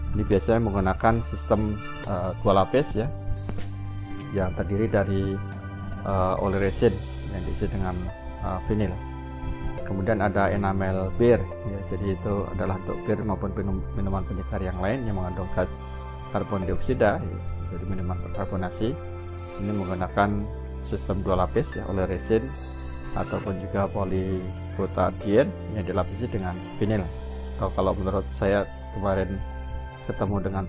Ini biasanya menggunakan sistem 2 lapis ya, yang terdiri dari oleoresin yang diisi dengan vinil. Kemudian ada enamel bir ya, jadi itu adalah untuk bir maupun minuman penyegar yang lain yang mengandung gas karbon dioksida ya, jadi minuman berkarbonasi. Ini menggunakan sistem 2 lapis ya, oleoresin ataupun juga polybutadiene yang dilapisi dengan vinil. Kalau menurut saya kemarin ketemu dengan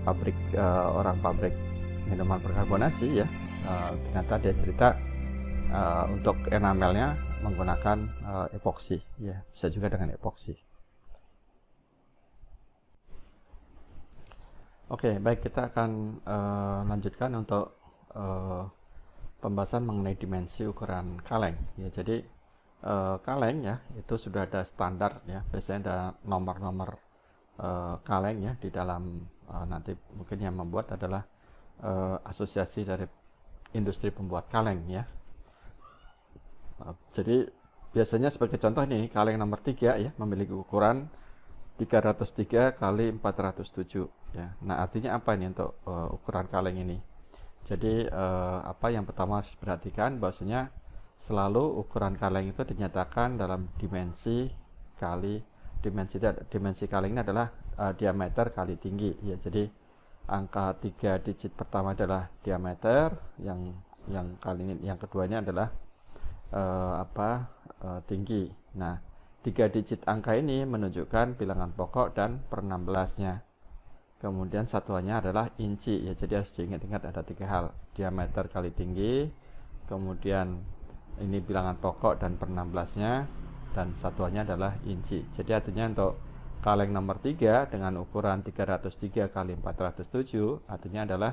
orang pabrik minuman berkarbonasi ya, ternyata dia cerita untuk enamelnya menggunakan epoksi ya, bisa juga dengan epoksi. Oke, baik, kita akan lanjutkan untuk pembahasan mengenai dimensi ukuran kaleng ya. Jadi kaleng ya, itu sudah ada standar ya, biasanya ada nomor-nomor kaleng ya di dalam, nanti mungkin yang membuat adalah asosiasi dari industri pembuat kaleng ya. Jadi biasanya sebagai contoh nih, kaleng nomor 3 ya, memiliki ukuran 303 kali 407 ya. Nah, artinya apa ini untuk ukuran kaleng ini? Jadi yang pertama harus diperhatikan bahwasanya selalu ukuran kaleng itu dinyatakan dalam dimensi kali dimensi kaleng ini adalah diameter kali tinggi ya. Jadi angka 3 digit pertama adalah diameter, yang kali ini yang keduanya adalah tinggi. Nah, 3 digit angka ini menunjukkan bilangan pokok dan per 16-nya. Kemudian satuannya adalah inci ya, jadi harus diingat-ingat ada 3 hal, diameter kali tinggi, kemudian ini bilangan pokok dan per 16-nya, dan satuannya adalah inci. Jadi artinya untuk kaleng nomor 3 dengan ukuran 303 kali 407, artinya adalah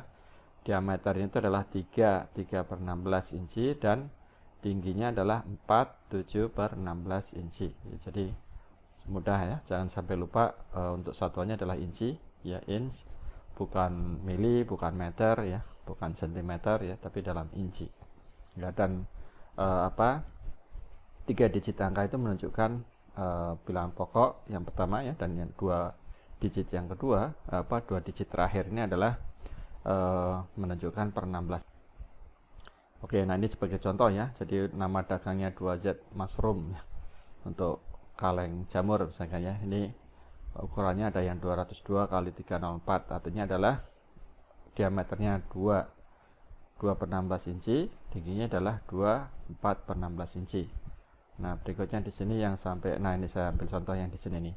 diameternya itu adalah 3 per 16 inci dan tingginya adalah 7 per 16 inci. Jadi mudah ya, jangan sampai lupa untuk satuannya adalah inci ya, inch, bukan mili, bukan meter ya, bukan sentimeter ya, tapi dalam inci ya. Dan 3 digit angka itu menunjukkan bilangan pokok yang pertama ya, dan yang 2 digit yang kedua, 2 digit terakhir ini adalah menunjukkan per 16. Oke, nah ini sebagai contoh ya. Jadi nama dagangnya 2Z Mushroom ya, untuk kaleng jamur misalkan ya. Ini ukurannya ada yang 202 kali 304, artinya adalah diameternya 2 per 16 inci, tingginya adalah 4 per 16 inci. Nah, berikutnya di sini yang sampai, nah ini saya ambil contoh yang di sini nih.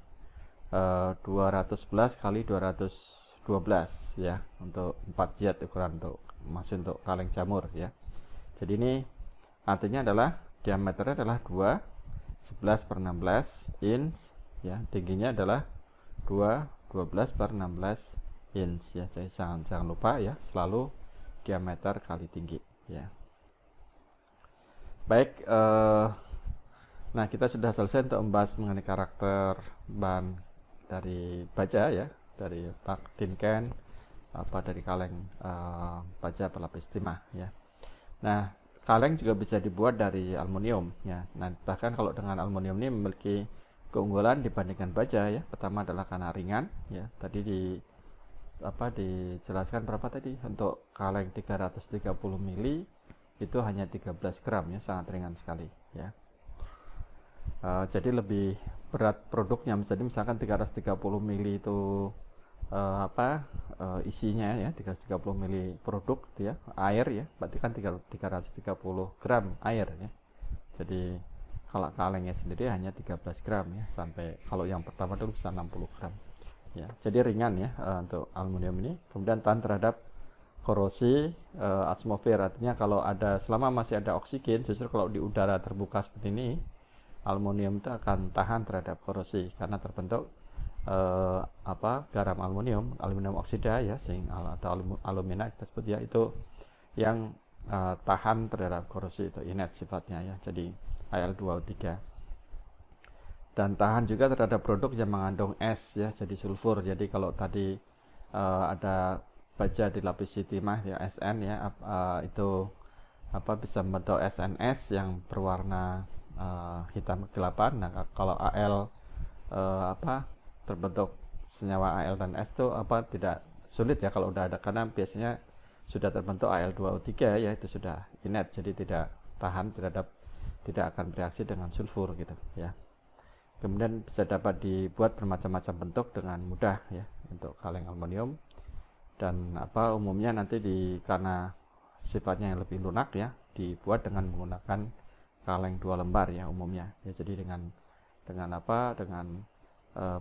211 kali 212 ya, untuk 4 Z ukuran, untuk masih untuk kaleng jamur ya. Jadi ini artinya adalah diameternya adalah 11 per 16 inch ya, tingginya adalah 12 per 16 inch ya. Jadi jangan lupa ya, selalu diameter kali tinggi ya. Baik, nah kita sudah selesai untuk membahas mengenai karakter bahan dari baja ya, dari bak tin can, dari kaleng baja pelapis timah ya. Nah, kaleng juga bisa dibuat dari aluminium ya. Nah, bahkan kalau dengan aluminium ini memiliki keunggulan dibandingkan baja ya. Pertama adalah karena ringan ya. Tadi dijelaskan berapa tadi untuk kaleng 330 mili itu hanya 13 gram ya, sangat ringan sekali ya. Jadi lebih berat produknya, misalkan 330 mili itu isinya ya 330 mili produk gitu ya, air ya, berarti kan 330 gram air ya. Jadi kalau kalengnya sendiri hanya 13 gram ya, sampai kalau yang pertama dulu bisa 60 gram ya. Jadi ringan ya untuk aluminium ini. Kemudian tahan terhadap korosi atmosfer, artinya kalau selama masih ada oksigen, justru kalau di udara terbuka seperti ini, aluminium itu akan tahan terhadap korosi karena terbentuk garam aluminium oksida ya, atau alumina kita sebut ya, itu yang tahan terhadap korosi, itu inert sifatnya ya, jadi Al2O3. Dan tahan juga terhadap produk yang mengandung es ya, jadi sulfur. Jadi kalau tadi ada baja dilapisi timah ya, SN ya, itu bisa membentuk SNS yang berwarna hitam kegelapan. Nah, kalau Al terbentuk senyawa Al dan S itu tidak sulit ya kalau udah ada, karena biasanya sudah terbentuk Al2O3 ya, itu sudah inert, jadi tidak tahan tidak akan bereaksi dengan sulfur gitu ya. Kemudian bisa dapat dibuat bermacam-macam bentuk dengan mudah ya untuk kaleng aluminium, dan umumnya nanti karena sifatnya yang lebih lunak ya, dibuat dengan menggunakan kaleng 2 lembar ya umumnya ya. Jadi dengan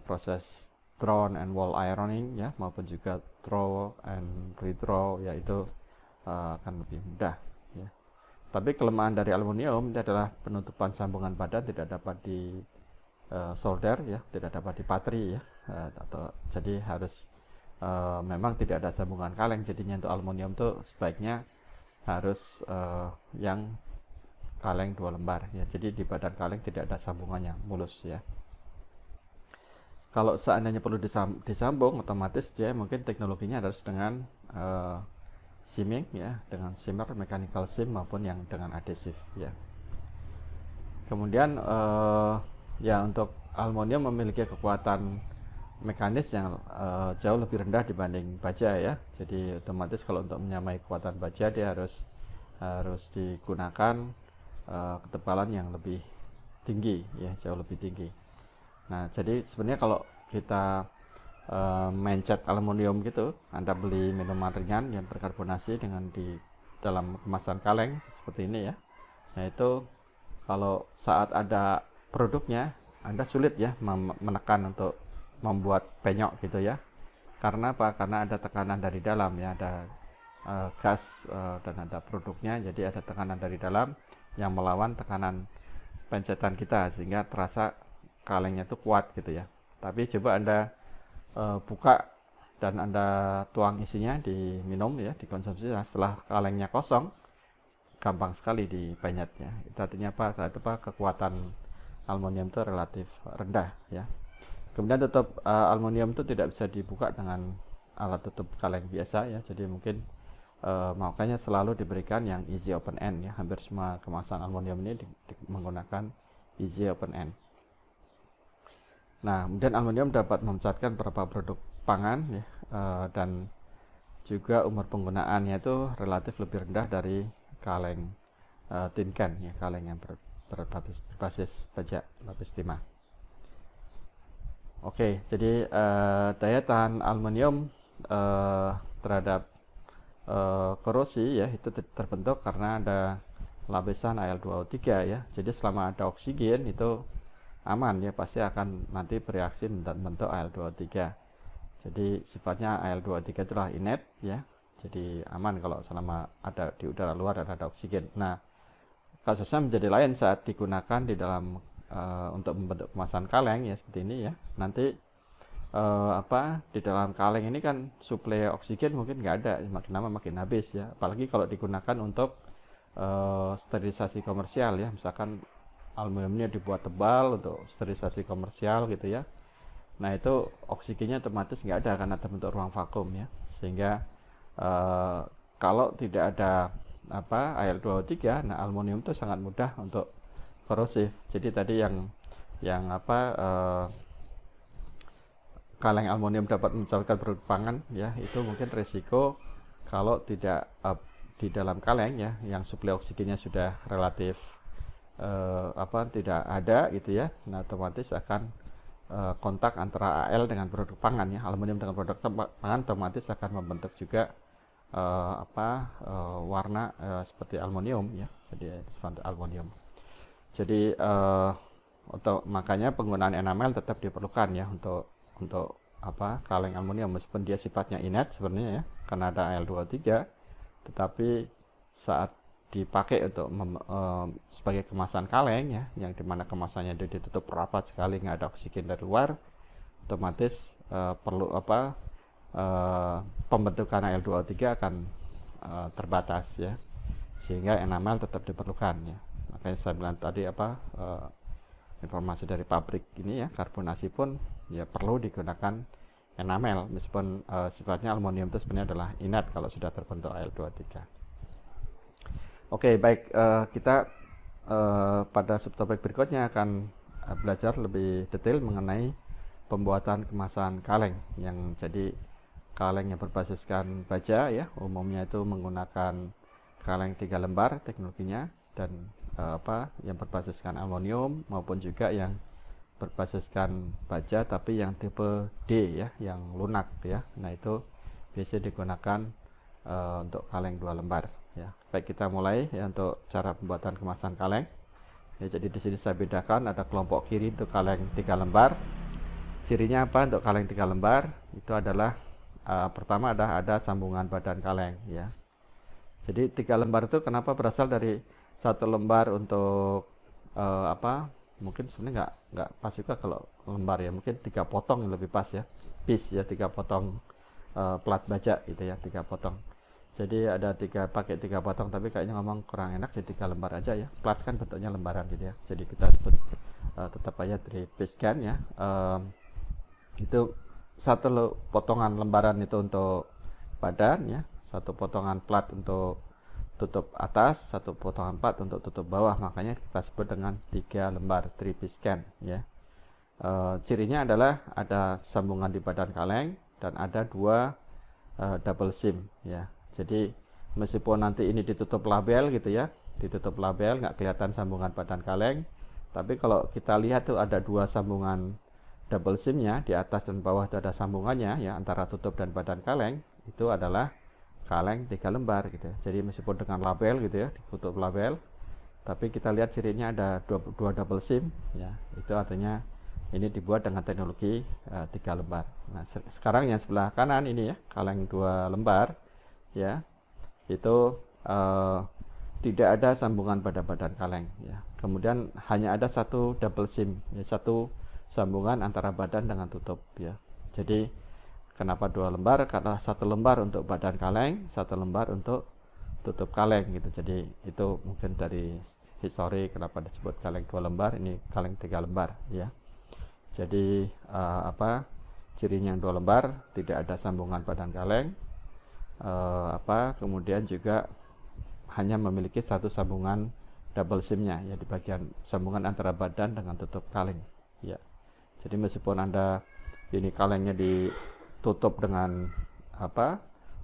proses drawn and wall ironing ya, maupun juga throw and redraw ya, itu akan lebih mudah ya. Tapi kelemahan dari aluminium itu adalah penutupan sambungan badan tidak dapat di solder ya, tidak dapat dipatri ya, jadi harus memang tidak ada sambungan kaleng. Jadinya untuk aluminium itu sebaiknya harus yang kaleng 2 lembar ya, jadi di badan kaleng tidak ada sambungannya, mulus ya. Kalau seandainya perlu disambung, otomatis dia mungkin teknologinya harus dengan seaming ya, dengan seamer, mechanical seam, maupun yang dengan adhesif ya. Kemudian ya, untuk aluminium memiliki kekuatan mekanis yang jauh lebih rendah dibanding baja ya. Jadi otomatis kalau untuk menyamai kekuatan baja, dia harus digunakan ketebalan yang lebih tinggi ya, jauh lebih tinggi. Nah, jadi sebenarnya kalau kita mencet aluminium gitu, Anda beli minuman ringan yang berkarbonasi dengan di dalam kemasan kaleng seperti ini ya. Nah, itu kalau saat ada produknya, Anda sulit ya menekan untuk membuat penyok gitu ya. Karena apa? Karena ada tekanan dari dalam ya, ada gas dan ada produknya, jadi ada tekanan dari dalam yang melawan tekanan pencetan kita sehingga terasa kalengnya itu kuat gitu ya. Tapi coba Anda buka dan Anda tuang isinya diminum ya, dikonsumsi. Nah, setelah kalengnya kosong, gampang sekali dipenyetnya. Itu artinya apa? Saat itu kekuatan aluminium itu relatif rendah ya. Kemudian tutup aluminium itu tidak bisa dibuka dengan alat tutup kaleng biasa ya. Jadi mungkin makanya selalu diberikan yang easy open end ya. Hampir semua kemasan aluminium ini menggunakan easy open end. Nah, kemudian aluminium dapat memanfaatkan beberapa produk pangan ya, dan juga umur penggunaannya itu relatif lebih rendah dari kaleng tin can ya, kaleng yang berbasis baja lapis timah. Oke, jadi daya tahan aluminium terhadap korosi ya itu terbentuk karena ada lapisan Al2O3 ya. Jadi selama ada oksigen itu aman ya, pasti akan nanti bereaksi membentuk Al2O3. Jadi sifatnya Al2O3 itulah inet ya. Jadi aman kalau selama ada di udara luar dan ada oksigen. Nah, kasusnya menjadi lain saat digunakan di dalam untuk membentuk kemasan kaleng ya seperti ini ya. Nanti di dalam kaleng ini kan suplai oksigen mungkin nggak ada, makin lama makin habis ya. Apalagi kalau digunakan untuk sterilisasi komersial ya, misalkan aluminiumnya dibuat tebal untuk sterilisasi komersial gitu ya. Nah, itu oksigennya otomatis nggak ada karena terbentuk ruang vakum ya, sehingga kalau tidak ada Al2O3, nah aluminium itu sangat mudah untuk korosif. Jadi tadi yang kaleng aluminium dapat mencalurkan produk pangan ya, itu mungkin risiko kalau tidak di dalam kaleng ya yang suplai oksigennya sudah relatif tidak ada gitu ya. Nah, otomatis akan kontak antara Al dengan produk pangan ya, aluminium dengan produk pangan otomatis akan membentuk juga warna seperti aluminium ya. Jadi seperti aluminium. Jadi makanya penggunaan enamel tetap diperlukan ya untuk kaleng aluminium, meskipun dia sifatnya inert sebenarnya ya karena ada Al2O3, tetapi saat dipakai untuk sebagai kemasan kaleng ya, yang dimana kemasannya ditutup rapat sekali, nggak ada oksigen dari luar, otomatis perlu pembentukan Al2O3 akan terbatas ya, sehingga enamel tetap diperlukan ya. Makanya saya bilang tadi informasi dari pabrik ini ya, karbonasi pun ya perlu digunakan enamel, meskipun sifatnya aluminium itu sebenarnya adalah inert kalau sudah terbentuk Al2O3. Oke, baik, kita pada subtopik berikutnya akan belajar lebih detail mengenai pembuatan kemasan kaleng, yang jadi kaleng yang berbasiskan baja ya, umumnya itu menggunakan kaleng 3 lembar teknologinya, dan yang berbasiskan aluminium maupun juga yang berbasiskan baja tapi yang tipe D ya, yang lunak ya. Nah, itu biasanya digunakan untuk kaleng 2 lembar ya. Baik, kita mulai ya untuk cara pembuatan kemasan kaleng. Ya, jadi di sini saya bedakan, ada kelompok kiri itu kaleng 3 lembar. Cirinya apa untuk kaleng 3 lembar? Itu adalah pertama ada sambungan badan kaleng ya. Jadi 3 lembar itu kenapa berasal dari 1 lembar untuk mungkin sebenarnya nggak pas juga kalau lembar ya, mungkin 3 potong yang lebih pas ya, piece ya, 3 potong plat baja gitu ya, 3 potong. Jadi ada pakai 3 potong, tapi kayaknya ngomong kurang enak, jadi 3 lembar aja ya. Plat kan bentuknya lembaran gitu ya, jadi kita sebut tetap aja dari piece kan ya. Itu 1 potongan lembaran itu untuk badan ya, 1 potongan plat untuk tutup atas, 1 potongan plat untuk tutup bawah, makanya kita sebut dengan 3 lembar 3 piece can ya. Cirinya adalah ada sambungan di badan kaleng dan ada 2 double seam ya. Jadi meskipun nanti ini ditutup label gitu ya, ditutup label nggak kelihatan sambungan badan kaleng, tapi kalau kita lihat tuh ada 2 sambungan double seamnya, di atas dan bawah itu ada sambungannya ya antara tutup dan badan kaleng, itu adalah kaleng 3 lembar gitu ya. Jadi meskipun dengan label gitu ya, ditutup label, tapi kita lihat cirinya ada 2 double seam ya, itu artinya ini dibuat dengan teknologi 3 lembar. Nah, sekarang yang sebelah kanan ini ya, kaleng 2 lembar ya, itu tidak ada sambungan pada badan kaleng ya. Kemudian hanya ada satu double SIM, ya, satu sambungan antara badan dengan tutup, ya. Jadi kenapa 2 lembar? Karena 1 lembar untuk badan kaleng, 1 lembar untuk tutup kaleng gitu. Jadi itu mungkin dari histori kenapa disebut kaleng 2 lembar, ini kaleng 3 lembar, ya. Jadi cirinya yang 2 lembar, tidak ada sambungan badan kaleng, kemudian juga hanya memiliki satu sambungan double SIM-nya, ya, di bagian sambungan antara badan dengan tutup kaleng, ya. Jadi meskipun Anda ini kalengnya ditutup dengan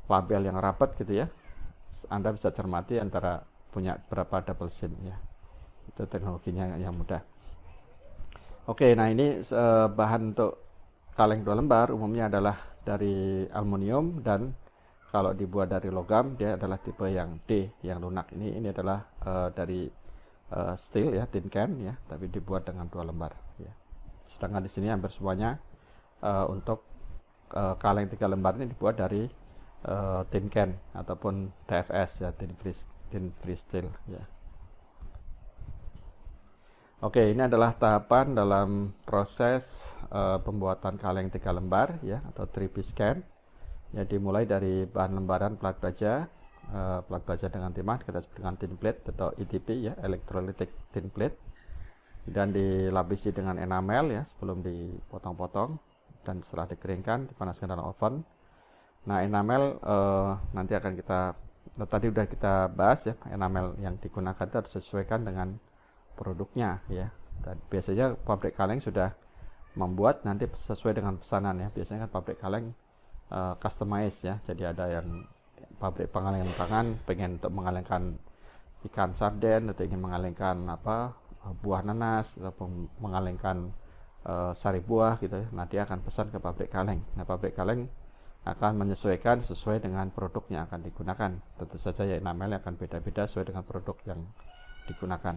label yang rapat gitu, ya, Anda bisa cermati antara punya berapa double SIM, ya. Itu teknologinya yang mudah. Oke, nah ini bahan untuk kaleng 2 lembar umumnya adalah dari aluminium, dan kalau dibuat dari logam dia adalah tipe yang D, yang lunak. Ini adalah dari steel, ya, tin can, ya, tapi dibuat dengan 2 lembar, ya. Sedangkan di sini hampir semuanya untuk kaleng 3 lembar ini dibuat dari tin can ataupun TFS, ya, tin free steel, ya. Oke, ini adalah tahapan dalam proses pembuatan kaleng 3 lembar, ya, atau 3-piece can. Ya, dimulai dari bahan lembaran plat baja dengan timah, kita sebut dengan tin plate atau ETP, ya, electrolytic tin plate, dan dilapisi dengan enamel, ya, sebelum dipotong-potong, dan setelah dikeringkan dipanaskan dalam oven. Nah, enamel nanti akan tadi udah kita bahas, ya, enamel yang digunakan itu harus disesuaikan dengan produknya, ya. Dan biasanya pabrik kaleng sudah membuat nanti sesuai dengan pesanan, ya. Biasanya kan pabrik kaleng customize, ya. Jadi ada yang pabrik pengalengan tangan pengen untuk mengalengkan ikan sarden, atau ingin mengalengkan buah nanas, ataupun mengalengkan sari buah gitu, ya. Nah, dia akan pesan ke pabrik kaleng. Nah, pabrik kaleng akan menyesuaikan sesuai dengan produk yang akan digunakan. Tentu saja, ya, enamelnya akan beda-beda sesuai dengan produk yang digunakan.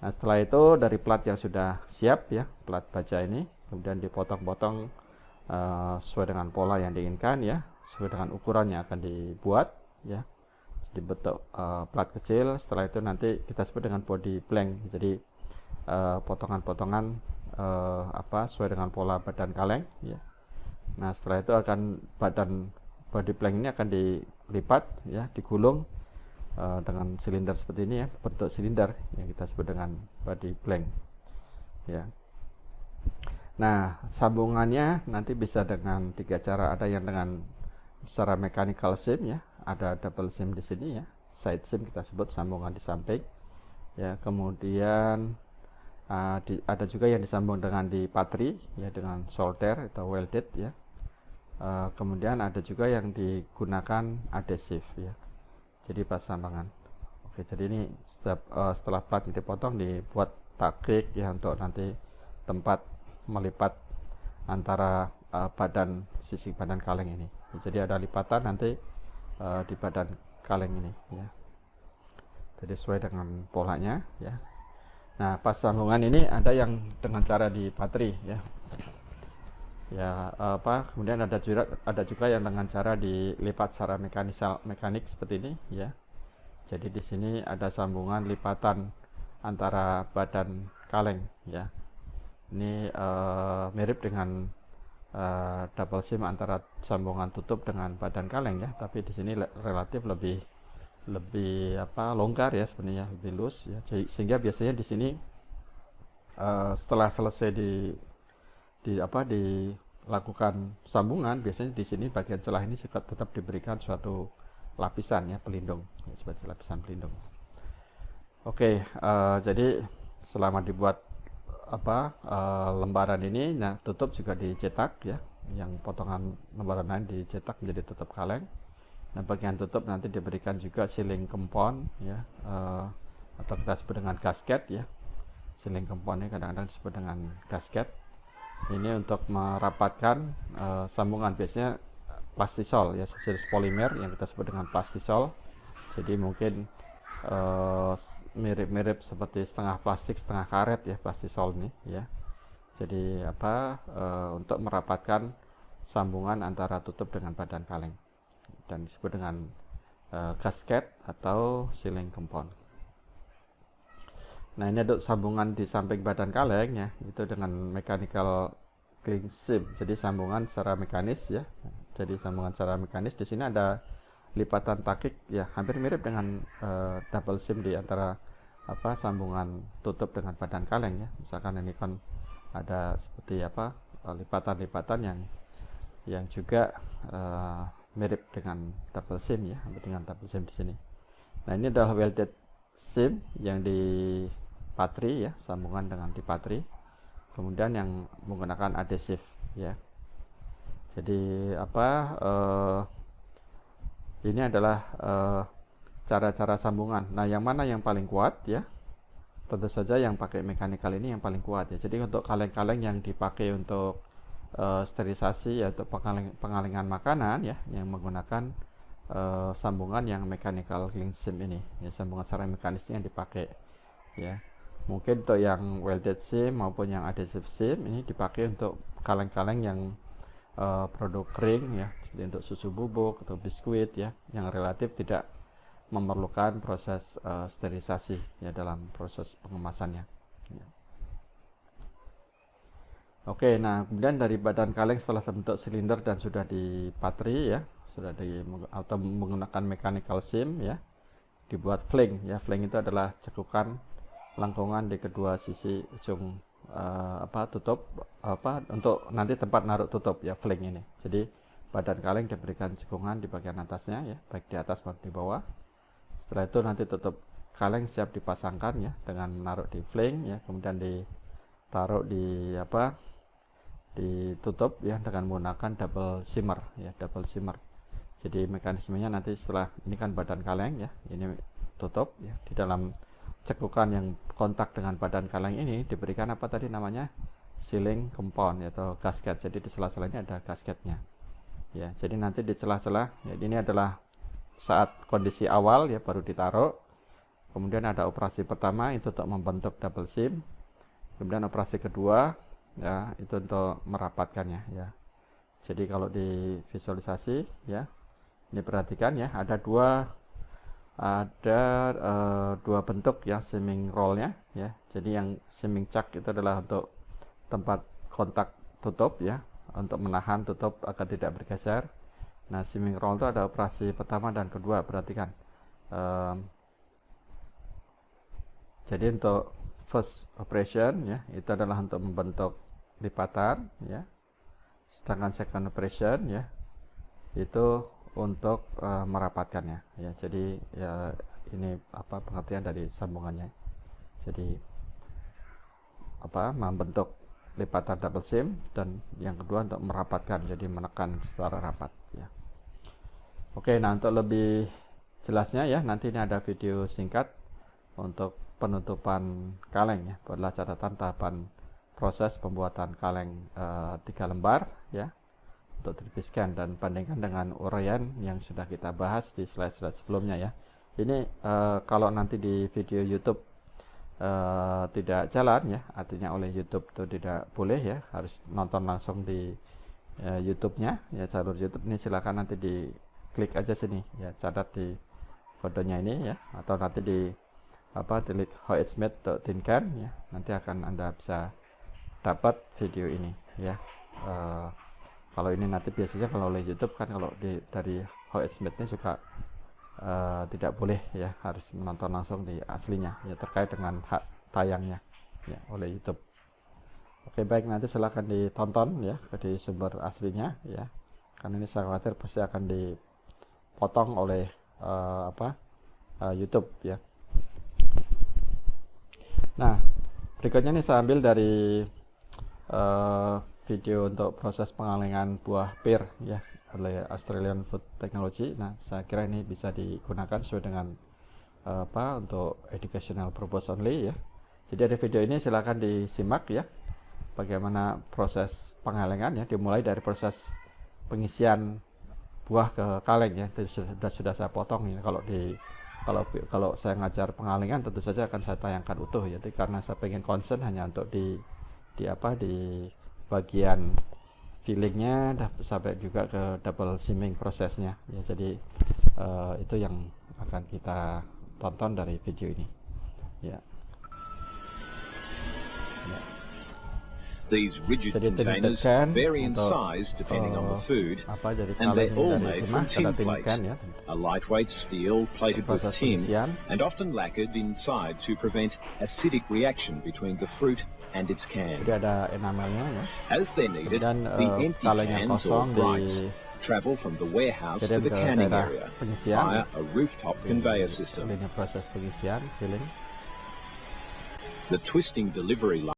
Nah, setelah itu dari plat yang sudah siap, ya, plat baja ini kemudian dipotong-potong sesuai dengan pola yang diinginkan, ya, sesuai dengan ukuran yang akan dibuat, ya, dibentuk plat kecil. Setelah itu nanti kita sebut dengan body plank. Jadi potongan-potongan sesuai dengan pola badan kaleng, ya. Nah, setelah itu body plank ini akan dilipat, ya, digulung dengan silinder seperti ini, ya, bentuk silinder yang kita sebut dengan body plank, ya. Nah, sambungannya nanti bisa dengan 3 cara. Ada yang dengan secara mechanical SIM, ya, ada double SIM di sini, ya, side SIM kita sebut, sambungan di samping, ya. Kemudian ada juga yang disambung dengan di patri, ya, dengan solder atau welded, ya. Kemudian ada juga yang digunakan adhesif, ya, jadi pasangan. Oke, jadi ini setelah plat dipotong dibuat takik, ya, untuk nanti tempat melipat antara sisi badan kaleng ini. Jadi ada lipatan nanti di badan kaleng ini, ya. Jadi sesuai dengan polanya, ya. Nah, pas sambungan ini ada yang dengan cara di patri, ya. Ya, kemudian ada juga yang dengan cara dilipat secara mekanik seperti ini, ya. Jadi di sini ada sambungan lipatan antara badan kaleng, ya. Ini mirip dengan double SIM antara sambungan tutup dengan badan kaleng, ya. Tapi di sini relatif lebih longgar, ya, sebenarnya lebih loose, ya. Sehingga biasanya di sini setelah selesai dilakukan sambungan, biasanya di sini bagian celah ini tetap diberikan suatu lapisan, ya, pelindung, ya, sebagai lapisan pelindung. Oke, jadi selama dibuat lembaran ini, nah, tutup juga dicetak, ya, yang potongan lembaran lain dicetak menjadi tutup kaleng. Nah, bagian tutup nanti diberikan juga sealing compound, ya, atau kita sebut dengan gasket, ya. Sealing compound ini kadang-kadang disebut dengan gasket. Ini untuk merapatkan sambungan, biasanya plastisol, ya, jenis polimer yang kita sebut dengan plastisol. Jadi mungkin mirip-mirip seperti setengah plastik setengah karet, ya, plastisol ini, ya. Jadi untuk merapatkan sambungan antara tutup dengan badan kaleng, dan disebut dengan gasket atau sealing compound. Nah, ini untuk sambungan di samping badan kaleng ya, itu dengan mechanical clean sim. Jadi sambungan secara mekanis ya. Jadi sambungan secara mekanis. Di sini ada lipatan takik ya, hampir mirip dengan double sim di antara sambungan tutup dengan badan kaleng ya. Misalkan ini kan ada seperti lipatan-lipatan yang juga mirip dengan double sim ya, dengan double sim di sini. Nah, ini adalah welded sim yang di patri ya, sambungan dengan di patri. Kemudian yang menggunakan adhesif ya. Jadi ini adalah cara-cara sambungan. Nah, yang mana yang paling kuat ya? Tentu saja yang pakai mechanical ini yang paling kuat ya. Jadi untuk kaleng-kaleng yang dipakai untuk sterilisasi atau pengalengan makanan ya, yang menggunakan sambungan yang mechanical clean sim ini ya, sambungan secara mekanisnya yang dipakai ya. Mungkin untuk yang welded sim maupun yang adhesive sim ini dipakai untuk kaleng-kaleng yang produk kering ya, seperti untuk susu bubuk atau biskuit ya, yang relatif tidak memerlukan proses sterilisasi ya dalam proses pengemasannya ya. Oke, nah kemudian dari badan kaleng setelah terbentuk silinder dan sudah dipatri ya, atau menggunakan mechanical sim ya, dibuat flank ya. Flank itu adalah cekukan lengkungan di kedua sisi ujung tutup untuk nanti tempat naruh tutup ya, flank ini. Jadi badan kaleng diberikan cekungan di bagian atasnya ya, baik di atas maupun di bawah. Setelah itu nanti tutup kaleng siap dipasangkan ya, dengan menaruh di flank ya, kemudian ditaruh ditutup ya dengan menggunakan double simmer ya, double simmer. Jadi mekanismenya nanti setelah ini kan badan kaleng ya, ini tutup ya, di dalam cekukan yang kontak dengan badan kaleng ini diberikan apa tadi namanya, sealing compound atau gasket. Jadi di sela-selanya ada gasketnya ya. Jadi nanti di celah-celah ya, ini adalah saat kondisi awal ya, baru ditaruh. Kemudian ada operasi pertama itu untuk membentuk double sim, kemudian operasi kedua ya itu untuk merapatkannya ya. Jadi kalau di visualisasi ya, ini perhatikan ya, ada dua bentuk ya simming rollnya ya. Jadi yang simming chuck itu adalah untuk tempat kontak tutup ya, untuk menahan tutup agar tidak bergeser. Nah, simming roll itu ada operasi pertama dan kedua, perhatikan. Jadi untuk first operation ya, itu adalah untuk membentuk lipatan ya. Sedangkan second operation ya, itu untuk merapatkannya ya. Jadi ya, ini pengertian dari sambungannya. Jadi membentuk lipatan double sim, dan yang kedua untuk merapatkan, jadi menekan secara rapat ya. Oke, nah untuk lebih jelasnya ya, nanti ini ada video singkat untuk penutupan kaleng ya, adalah catatan tahapan proses pembuatan kaleng 3 lembar ya, untuk 3D scan, dan bandingkan dengan uraian yang sudah kita bahas di slide-slide sebelumnya ya. Ini kalau nanti di video YouTube tidak jalan ya, artinya oleh YouTube itu tidak boleh ya, harus nonton langsung di YouTube-nya ya, jalur YouTube ini silakan nanti diklik aja sini ya, catat di fotonya ini ya, atau nanti di klik hoesmith.tinkan ya, nanti akan Anda bisa dapat video ini ya. Kalau ini nanti biasanya kalau oleh YouTube kan, kalau dari hoesmith ini suka tidak boleh ya, harus menonton langsung di aslinya ya, terkait dengan hak tayangnya ya oleh YouTube. Oke, baik, nanti silahkan ditonton ya di sumber aslinya ya, karena ini saya khawatir pasti akan dipotong oleh YouTube ya. Nah, berikutnya nih saya ambil dari video untuk proses pengalengan buah pir ya oleh Australian Food Technology. Nah, saya kira ini bisa digunakan sesuai dengan untuk educational purpose only ya. Jadi ada video ini, silakan disimak ya, bagaimana proses pengalengan ya, dimulai dari proses pengisian buah ke kaleng ya. Sudah saya potong ya. Kalau saya ngajar pengalengan tentu saja akan saya tayangkan utuh ya, karena saya pengen concern hanya untuk di bagian fillingnya sampai juga ke double simming prosesnya ya. Jadi itu yang akan kita tonton dari video ini ya. These rigid Jadi tin plate containers can vary in untuk size depending on the food, jadi and they're kaleng all dari made timah from tin atau tin plate, can ya. a lightweight steel plated with Proses tin pengisian. and often lacquered inside to prevent acidic reaction between the fruit and its can. Jadi ada enamelnya ya. As they're needed, Kemudian the empty kaleng yang cans or kosong brights travel from the warehouse to kirim the ke canning daerah area pengisian via a rooftop conveyor system. Ini proses pengisian, filling. The twisting delivery line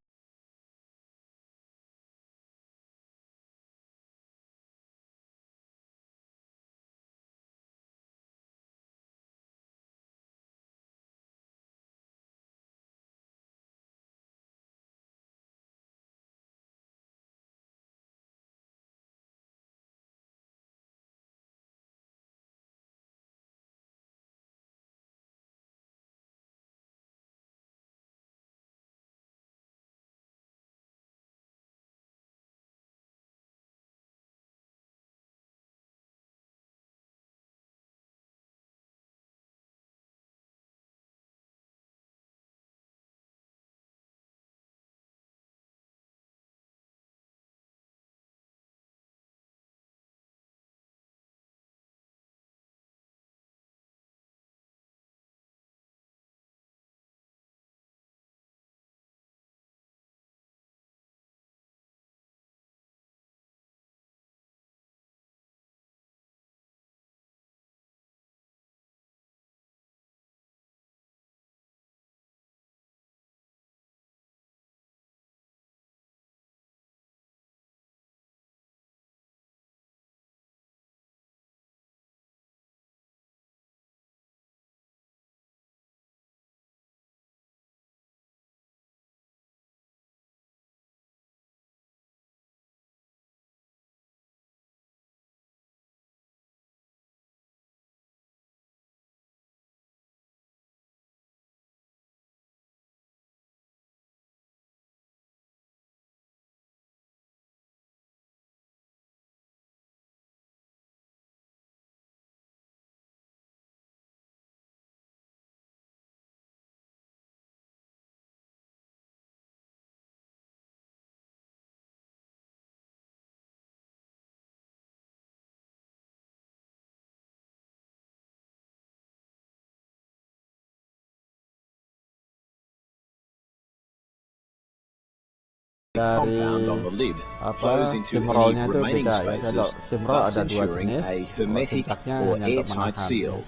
compound on the lid flows into any remaining spaces, thus ensuring a hermetic or airtight seal.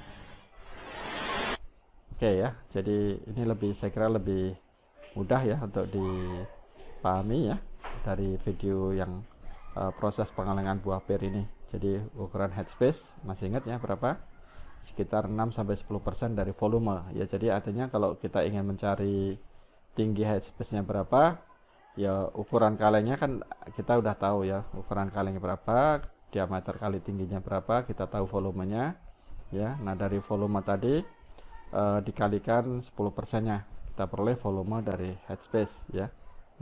Oke ya, jadi ini saya kira lebih mudah ya untuk dipahami ya dari video yang proses pengalengan buah pir ini. Jadi ukuran headspace masih ingat ya berapa? Sekitar 6-10% dari volume ya. Jadi artinya kalau kita ingin mencari tinggi headspace-nya berapa, ya ukuran kalengnya kan kita udah tahu ya, ukuran kalengnya berapa, diameter kali tingginya berapa, kita tahu volumenya ya. Nah dari volume tadi dikalikan 10% nya, kita peroleh volume dari headspace ya.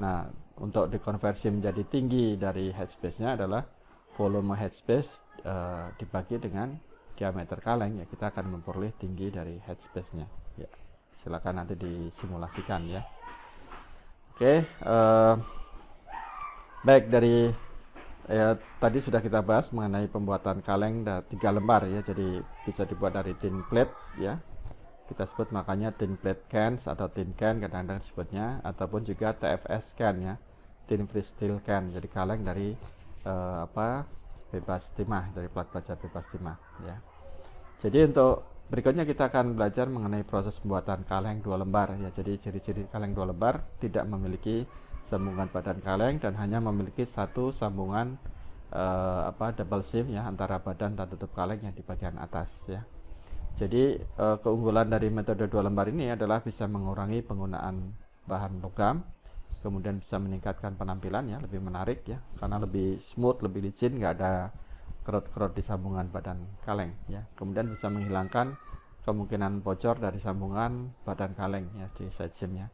Nah untuk dikonversi menjadi tinggi dari headspace nya adalah volume headspace dibagi dengan diameter kaleng ya, kita akan memperoleh tinggi dari headspace nya ya. Silakan nanti disimulasikan ya. Oke, baik dari tadi sudah kita bahas mengenai pembuatan kaleng 3 lembar ya. Jadi bisa dibuat dari tin plate ya. Kita sebut makanya tin plate cans atau tin can kadang-kadang disebutnya, ataupun juga TFS can ya, tin free steel can. Jadi kaleng dari bebas timah, dari plat baja bebas timah ya. Jadi untuk berikutnya kita akan belajar mengenai proses pembuatan kaleng 2 lembar ya. Jadi ciri-ciri kaleng 2 lembar tidak memiliki sambungan badan kaleng dan hanya memiliki satu sambungan double seam ya antara badan dan tutup kaleng yang di bagian atas ya. Jadi keunggulan dari metode 2 lembar ini adalah bisa mengurangi penggunaan bahan logam, kemudian bisa meningkatkan penampilan ya, lebih menarik ya, karena lebih smooth, lebih licin, nggak ada kerut-kerut di sambungan badan kaleng ya. Kemudian bisa menghilangkan kemungkinan bocor dari sambungan badan kaleng ya di side seamnya.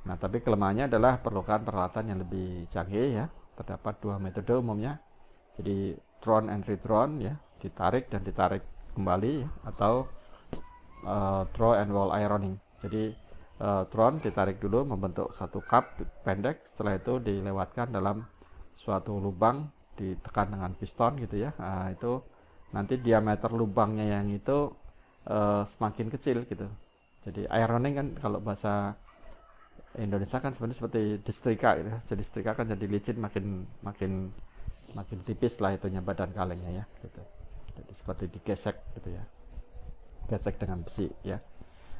Nah tapi kelemahannya adalah perlukan peralatan yang lebih canggih ya. Terdapat 2 metode umumnya, jadi drawn and redrawn ya, ditarik dan ditarik kembali ya, atau draw and wall ironing. Jadi tron ditarik dulu membentuk satu cup pendek, setelah itu dilewatkan dalam suatu lubang, ditekan dengan piston gitu ya. Nah, itu nanti diameter lubangnya yang itu semakin kecil gitu. Jadi ironing kan kalau bahasa Indonesia kan sebenarnya seperti disetrika gitu. Jadi setrika kan jadi licin, makin tipis lah itunya badan kalengnya ya gitu. Jadi seperti digesek gitu ya, gesek dengan besi ya.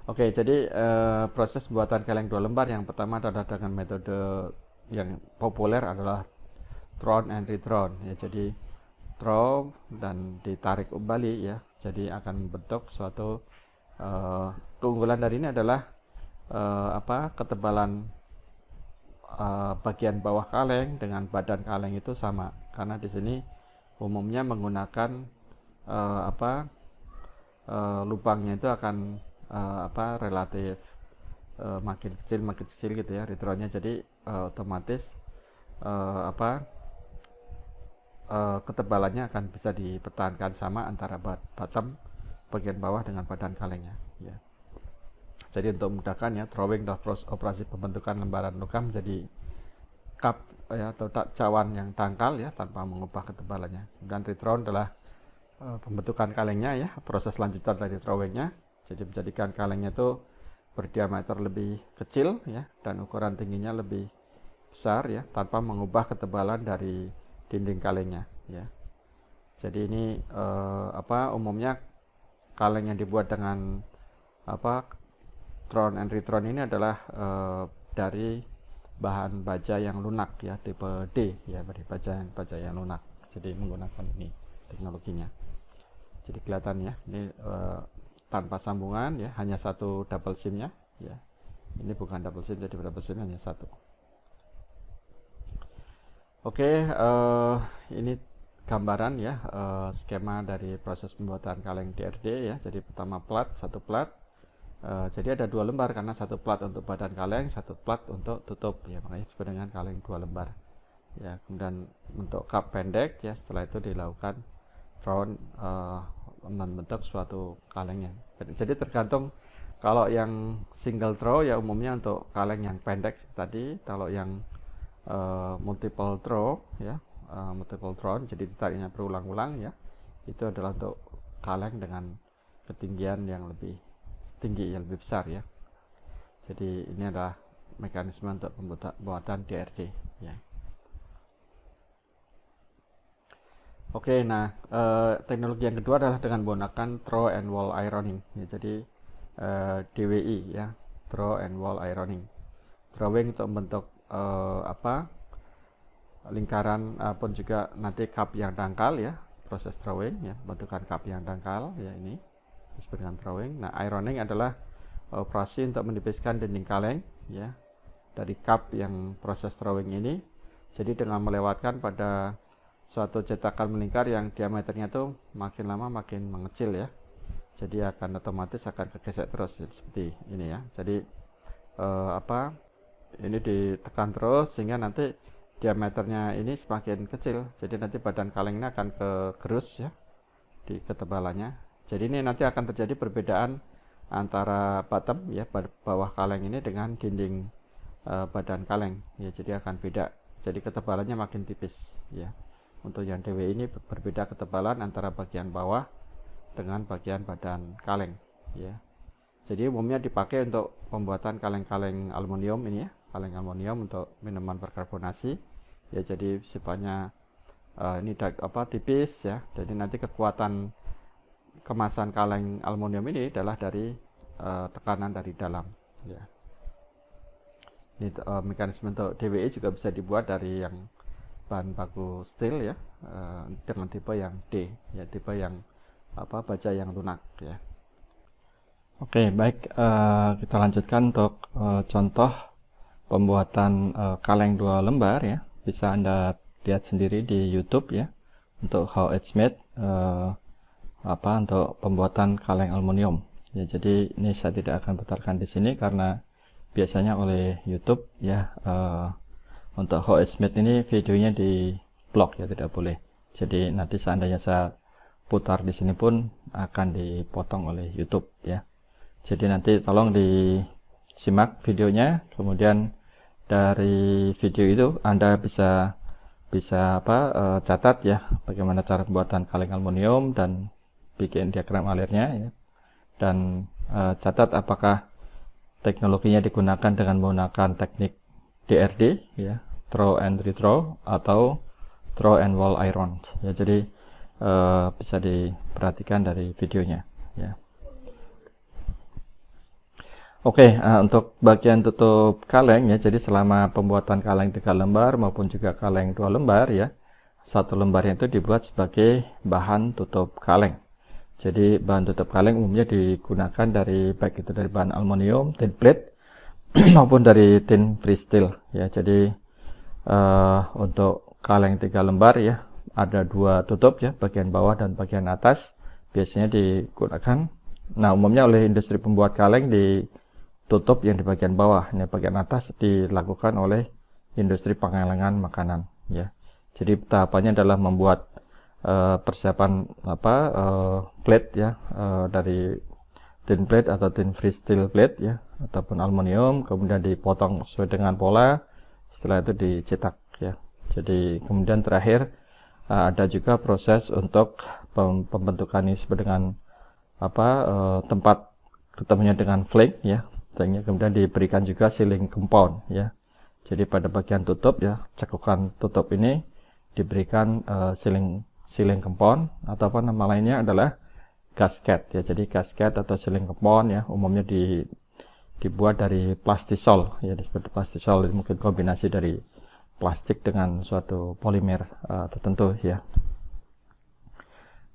Oke, jadi proses pembuatan kaleng 2 lembar yang pertama adalah dengan metode yang populer adalah throw and retron ya. Jadi throw dan ditarik kembali ya, jadi akan membentuk suatu keunggulan dari ini adalah ketebalan bagian bawah kaleng dengan badan kaleng itu sama, karena di sini umumnya menggunakan lubangnya itu akan relatif makin kecil gitu ya retronnya. Jadi otomatis ketebalannya akan bisa dipertahankan sama antara bottom bagian bawah dengan badan kalengnya ya. Jadi untuk memudahkan ya, throwing adalah operasi pembentukan lembaran logam jadi cup ya, atau cawan yang dangkal ya tanpa mengubah ketebalannya. Dan retron adalah pembentukan kalengnya ya, proses lanjutan dari throwingnya. Jadi menjadikan kalengnya itu berdiameter lebih kecil ya, dan ukuran tingginya lebih besar ya, tanpa mengubah ketebalan dari dinding kalengnya ya. Jadi ini umumnya kaleng yang dibuat dengan tron and retron ini adalah dari bahan baja yang lunak ya, tipe D ya, dari baja yang lunak. Jadi menggunakan ini teknologinya. Jadi kelihatan ya, ini tanpa sambungan ya, hanya satu double SIM-nya ya. Ini bukan double SIM, jadi double SIM hanya satu. Oke, ini gambaran ya, skema dari proses pembuatan kaleng DRD ya. Jadi pertama satu plat. Jadi ada 2 lembar karena satu plat untuk badan kaleng, satu plat untuk tutup ya, makanya disebut dengan kaleng 2 lembar ya. Kemudian untuk cup pendek ya, setelah itu dilakukan round membentuk suatu kalengnya. Jadi tergantung, kalau yang single throw ya umumnya untuk kaleng yang pendek tadi. Kalau yang multiple throw ya, multiple throw jadi ditariknya berulang-ulang ya, itu adalah untuk kaleng dengan ketinggian yang lebih tinggi, yang lebih besar ya. Jadi ini adalah mekanisme untuk pembuatan DRD ya. Oke, nah teknologi yang kedua adalah dengan menggunakan throw and wall ironing ya. Jadi DWI ya, throw and wall ironing. Throwing untuk membentuk lingkaran pun juga nanti cup yang dangkal ya, proses throwing ya, bentukan cup yang dangkal ya, ini disebut dengan throwing. Nah, ironing adalah operasi untuk menipiskan dinding kaleng ya dari cup yang proses throwing ini. Jadi dengan melewatkan pada suatu cetakan melingkar yang diameternya tuh makin lama makin mengecil ya. Jadi akan otomatis akan kegesek terus ya, seperti ini ya. Jadi ini ditekan terus sehingga nanti diameternya ini semakin kecil. Jadi nanti badan kalengnya akan kegerus ya di ketebalannya. Jadi ini nanti akan terjadi perbedaan antara bottom ya, bawah kaleng ini dengan dinding badan kaleng ya. Jadi akan beda. Jadi ketebalannya makin tipis ya. Untuk yang DW ini berbeda ketebalan antara bagian bawah dengan bagian badan kaleng ya. Jadi umumnya dipakai untuk pembuatan kaleng-kaleng aluminium ini ya, kaleng aluminium untuk minuman berkarbonasi ya. Jadi sifatnya ini tipis ya. Jadi nanti kekuatan kemasan kaleng aluminium ini adalah dari tekanan dari dalam ya. Ini mekanisme untuk DWI juga bisa dibuat dari yang bahan baku steel ya, dengan tipe yang D ya, tipe yang baja yang lunak ya. Oke, baik, kita lanjutkan untuk contoh pembuatan kaleng 2 lembar ya. Bisa Anda lihat sendiri di YouTube ya, untuk how it's made untuk pembuatan kaleng aluminium ya. Jadi ini saya tidak akan putarkan di sini karena biasanya oleh YouTube ya, untuk how it's made ini videonya di blog ya, tidak boleh. Jadi nanti seandainya saya putar di sini pun akan dipotong oleh YouTube ya. Jadi nanti tolong simak videonya, kemudian dari video itu Anda bisa catat ya bagaimana cara pembuatan kaleng aluminium dan bikin diagram alirnya ya. Dan catat apakah teknologinya digunakan dengan menggunakan teknik DRD ya, throw and rethrow, atau throw and wall iron ya. Jadi bisa diperhatikan dari videonya ya. Oke, untuk bagian tutup kaleng ya, jadi selama pembuatan kaleng 3 lembar maupun juga kaleng 2 lembar ya, satu lembarnya itu dibuat sebagai bahan tutup kaleng. Jadi bahan tutup kaleng umumnya digunakan dari baik itu dari bahan aluminium, tin plate maupun dari tin free steel ya. Jadi untuk kaleng 3 lembar ya, ada 2 tutup ya, bagian bawah dan bagian atas biasanya digunakan. Nah, umumnya oleh industri pembuat kaleng tutup yang di bagian bawah, ini bagian atas dilakukan oleh industri pengalengan makanan ya. Jadi tahapannya adalah membuat persiapan plate ya, dari tin plate atau tin free steel plate ya, ataupun aluminium, kemudian dipotong sesuai dengan pola, setelah itu dicetak ya. Jadi kemudian terakhir ada juga proses untuk pembentukan ini sesuai dengan tempat ketemunya dengan flake ya. Kemudian diberikan juga sealing compound ya. Jadi pada bagian tutup ya, cekukan tutup ini diberikan sealing compound, ataupun nama lainnya adalah gasket ya. Jadi gasket atau sealing compound ya, umumnya dibuat dari plastisol ya, disebut plastisol. Ini mungkin kombinasi dari plastik dengan suatu polimer tertentu ya.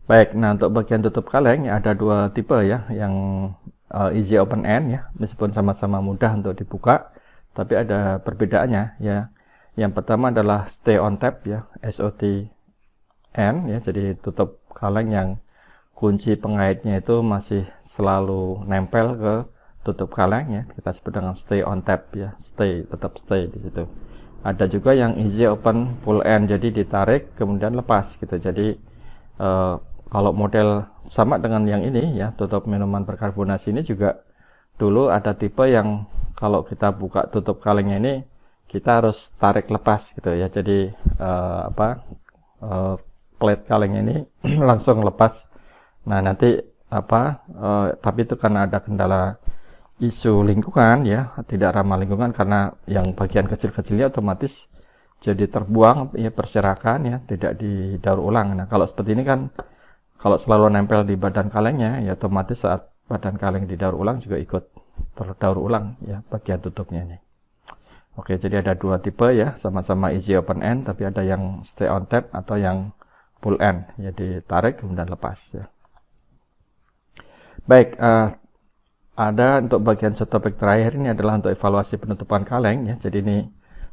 Baik, nah untuk bagian tutup kaleng ya, ada 2 tipe ya, yang easy open end ya, meskipun sama-sama mudah untuk dibuka, tapi ada perbedaannya ya. Yang pertama adalah stay on tap ya, SOTN ya, jadi tutup kaleng yang kunci pengaitnya itu masih selalu nempel ke tutup kaleng ya, kita sebut dengan stay on tap ya, tetap stay di situ. Ada juga yang easy open full end, jadi ditarik kemudian lepas gitu. Jadi kalau model sama dengan yang ini ya, tutup minuman berkarbonasi ini juga dulu ada tipe yang kalau kita buka tutup kalengnya ini kita harus tarik lepas gitu ya. Jadi plate kaleng ini langsung lepas. Nah nanti tapi itu karena ada kendala isu lingkungan ya, tidak ramah lingkungan, karena yang bagian kecil-kecilnya otomatis jadi terbuang ya, berserakan ya, tidak didaur ulang. Nah kalau seperti ini kan, kalau selalu nempel di badan kalengnya ya, otomatis saat badan kaleng didaur ulang juga ikut terdaur ulang ya bagian tutupnya ini. Oke, jadi ada 2 tipe ya, sama-sama easy open end, tapi ada yang stay on tap atau yang full end ya, ditarik kemudian lepas ya. Baik, ada untuk bagian satu topik terakhir ini adalah untuk evaluasi penutupan kaleng ya. Jadi ini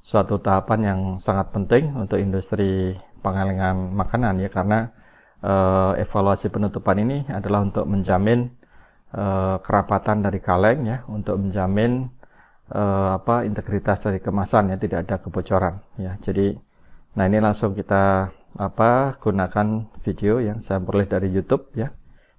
suatu tahapan yang sangat penting untuk industri pengalengan makanan ya, karena evaluasi penutupan ini adalah untuk menjamin kerapatan dari kaleng ya, untuk menjamin integritas dari kemasan ya, tidak ada kebocoran ya. Jadi nah ini langsung kita gunakan video yang saya peroleh dari YouTube ya,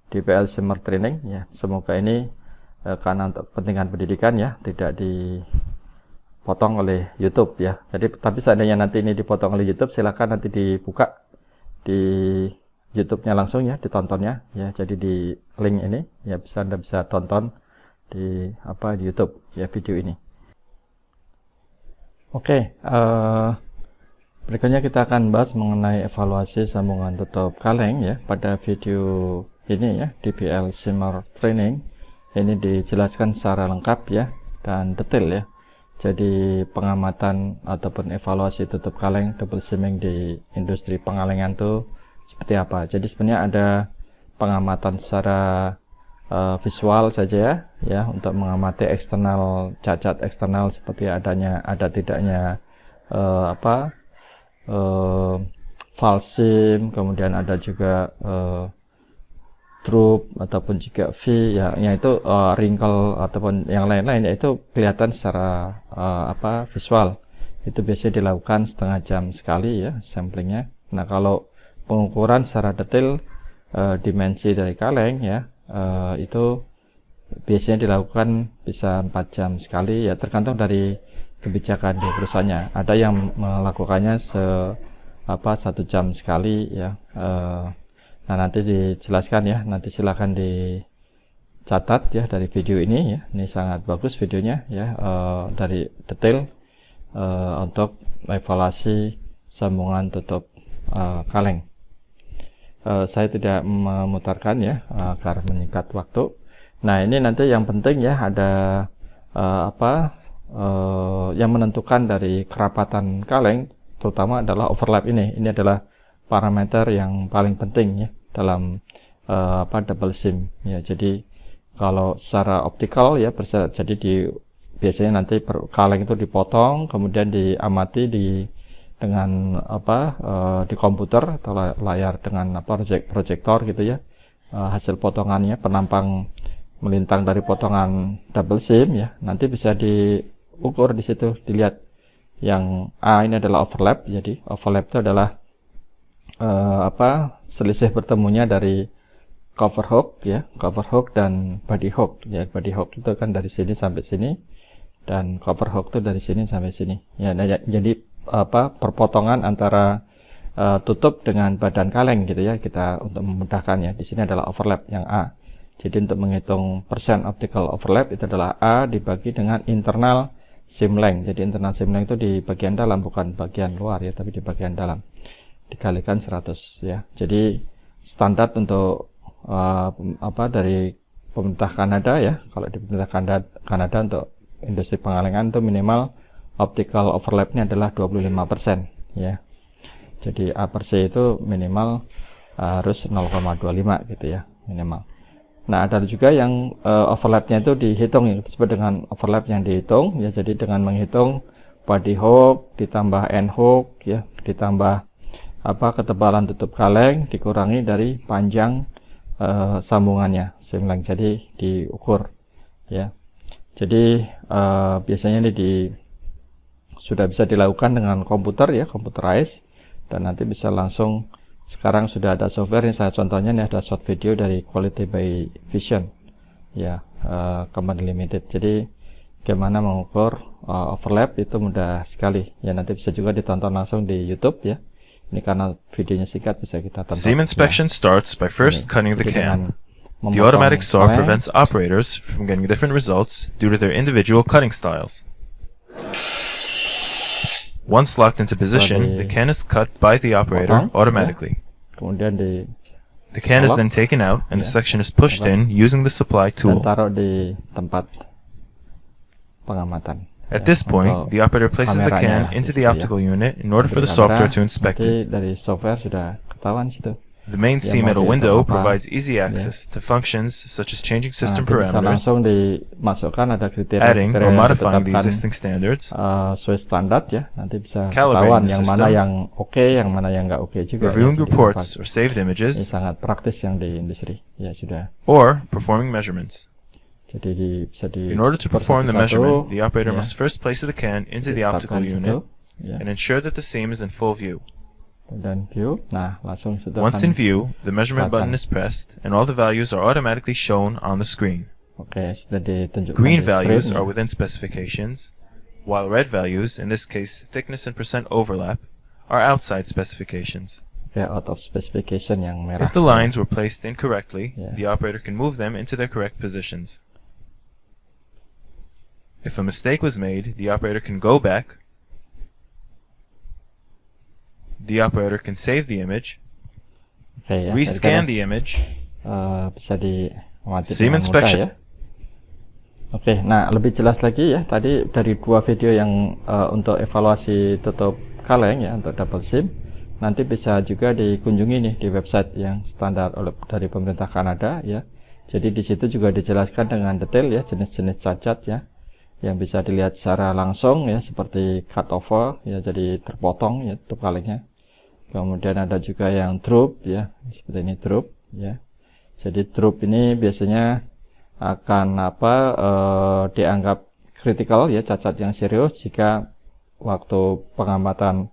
DPL Simmer Training ya. Semoga ini karena untuk kepentingan pendidikan ya, tidak dipotong oleh YouTube ya. Jadi tapi seandainya nanti ini dipotong oleh YouTube, silakan nanti dibuka di YouTube-nya langsung ya, ditontonnya ya. Jadi di link ini ya, Anda bisa tonton di di YouTube ya video ini. Oke, berikutnya kita akan bahas mengenai evaluasi sambungan tutup kaleng ya. Pada video ini ya, DPL Simmer Training ini dijelaskan secara lengkap ya dan detail ya. Jadi pengamatan ataupun evaluasi tutup kaleng double simming di industri pengalengan itu seperti apa. Jadi sebenarnya ada pengamatan secara visual saja ya, untuk mengamati eksternal, cacat eksternal seperti ada tidaknya falsim, kemudian ada juga droop ataupun juga V ya, yaitu wrinkle ataupun yang lain-lain, yaitu kelihatan secara visual. Itu biasanya dilakukan setengah jam sekali ya samplingnya. Nah kalau pengukuran secara detail dimensi dari kaleng ya, itu biasanya dilakukan bisa 4 jam sekali ya, tergantung dari kebijakan di perusahaannya. Ada yang melakukannya 1 jam sekali ya. Nah, nanti dijelaskan ya, nanti silahkan dicatat ya dari video ini ya. Ini sangat bagus videonya ya, dari detail untuk evaluasi sambungan tutup kaleng. Saya tidak memutarkan ya agar menyingkat waktu. Nah, ini nanti yang penting ya, ada yang menentukan dari kerapatan kaleng terutama adalah overlap ini. Ini adalah parameter yang paling penting ya dalam double SIM ya. Jadi kalau secara optikal ya, jadi biasanya nanti kaleng itu dipotong, kemudian diamati dengan di komputer atau layar dengan proyektor gitu ya. Hasil potongannya, penampang melintang dari potongan double SIM ya, nanti bisa diukur di situ, dilihat yang A ini adalah overlap. Jadi overlap itu adalah selisih bertemunya dari cover hook ya, cover hook dan body hook ya. Body hook itu kan dari sini sampai sini, dan cover hook itu dari sini sampai sini ya. Nah, jadi perpotongan antara tutup dengan badan kaleng gitu ya, kita untuk memudahkan ya. Di sini adalah overlap yang A. Jadi untuk menghitung persen optical overlap itu adalah A dibagi dengan internal SIM length. Jadi internal SIM length itu di bagian dalam, bukan bagian luar ya, tapi di bagian dalam, dikalikan 100 ya. Jadi standar untuk dari pemerintah Kanada ya, kalau di pemerintah Kanada untuk industri pengalengan itu minimal optical overlapnya adalah 25% ya. Jadi A per C itu minimal harus 0,25 gitu ya, minimal. Nah, ada juga yang overlapnya itu dihitung, yang disebut dengan overlap yang dihitung ya. Jadi dengan menghitung body hook ditambah end hook ya, ditambah ketebalan tutup kaleng dikurangi dari panjang sambungannya SIM length, jadi diukur ya. Jadi biasanya ini sudah bisa dilakukan dengan komputer ya, computerized, dan nanti bisa langsung. Sekarang sudah ada software yang saya contohnya, ini ada short video dari Quality by Vision ya, Company Limited. Jadi bagaimana mengukur overlap itu mudah sekali ya, nanti bisa juga ditonton langsung di YouTube ya. Ini karena videonya singkat, bisa kita tonton. SIM inspection starts by first cutting the Jadi can. The automatic saw prevents operators from getting different results due to their individual cutting styles. Once locked into position, the can is cut by the operator automatically. Kemudian The can is then taken out and the section is pushed in using the supply tool. taruh di tempat pengamatan. At this point, the operator places the can into the optical unit in order for the software to inspect it. Dari software sudah ketahuan situ. The main C-metal window provides easy access to functions such as changing system parameters, adding or modifying the existing standards, standar ya, nanti bisa ketahuan yang mana yang oke, yang mana yang nggak oke juga. Reviewing reports or saved images, ini sangat praktis yang di industri ya, sudah. Or performing measurements. Jadi bisa di. In order to perform the measurement, the operator must first place the can into the optical unit and ensure that the seam is in full view. Dan view, nah langsung sudah. Once in view, the measurement button is pressed and all the values are automatically shown on the screen. Oke, sudah ditunjukkan. Green values are within specifications, while red values, in this case thickness and percent overlap, are outside specifications. Out of specification yang merah. If the lines were placed incorrectly, the operator can move them into their correct positions. If a mistake was made, the operator can go back. The operator can save the image, rescan the image, bisa diamati SIM dengan mudah inspection. ya. Oke, nah lebih jelas lagi ya, tadi dari 2 video yang untuk evaluasi tutup kaleng ya, untuk double SIM, nanti bisa juga dikunjungi nih di website yang standar dari pemerintah Kanada ya. Jadi di situ juga dijelaskan dengan detail ya, jenis-jenis cacat ya, yang bisa dilihat secara langsung ya, seperti cut over ya, jadi terpotong ya tutup kalengnya. Kemudian ada juga yang droop ya, seperti ini droop ya. Jadi droop ini biasanya akan dianggap kritikal ya, cacat yang serius jika waktu pengamatan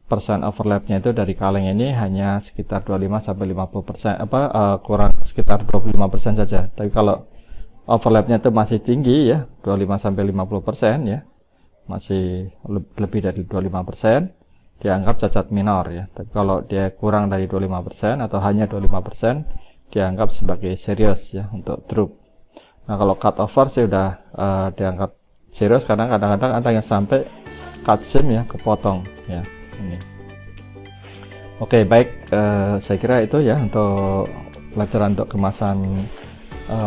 persen overlapnya itu dari kaleng ini hanya sekitar 25 sampai 50%, kurang sekitar 25% saja. Tapi kalau overlapnya itu masih tinggi ya, 25-50% ya, masih lebih dari 25%, dianggap cacat minor ya. Tapi kalau dia kurang dari 25% atau hanya 25%, dianggap sebagai serius ya untuk drup. Nah kalau cut over sih udah dianggap serius, karena kadang-kadang ada yang sampai cut seam ya, kepotong ya ini. Oke, baik, saya kira itu ya untuk pelajaran untuk kemasan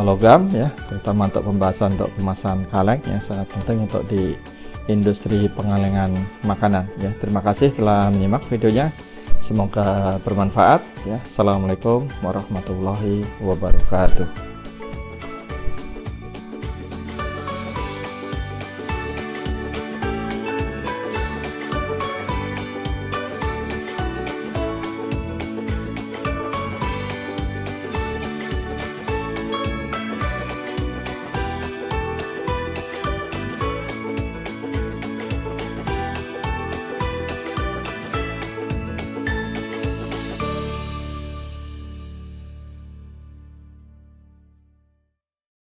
logam ya, terutama untuk pembahasan untuk kemasan kaleng yang sangat penting untuk di industri pengalengan makanan ya. Terima kasih telah menyimak videonya, semoga bermanfaat ya. Assalamualaikum warahmatullahi wabarakatuh.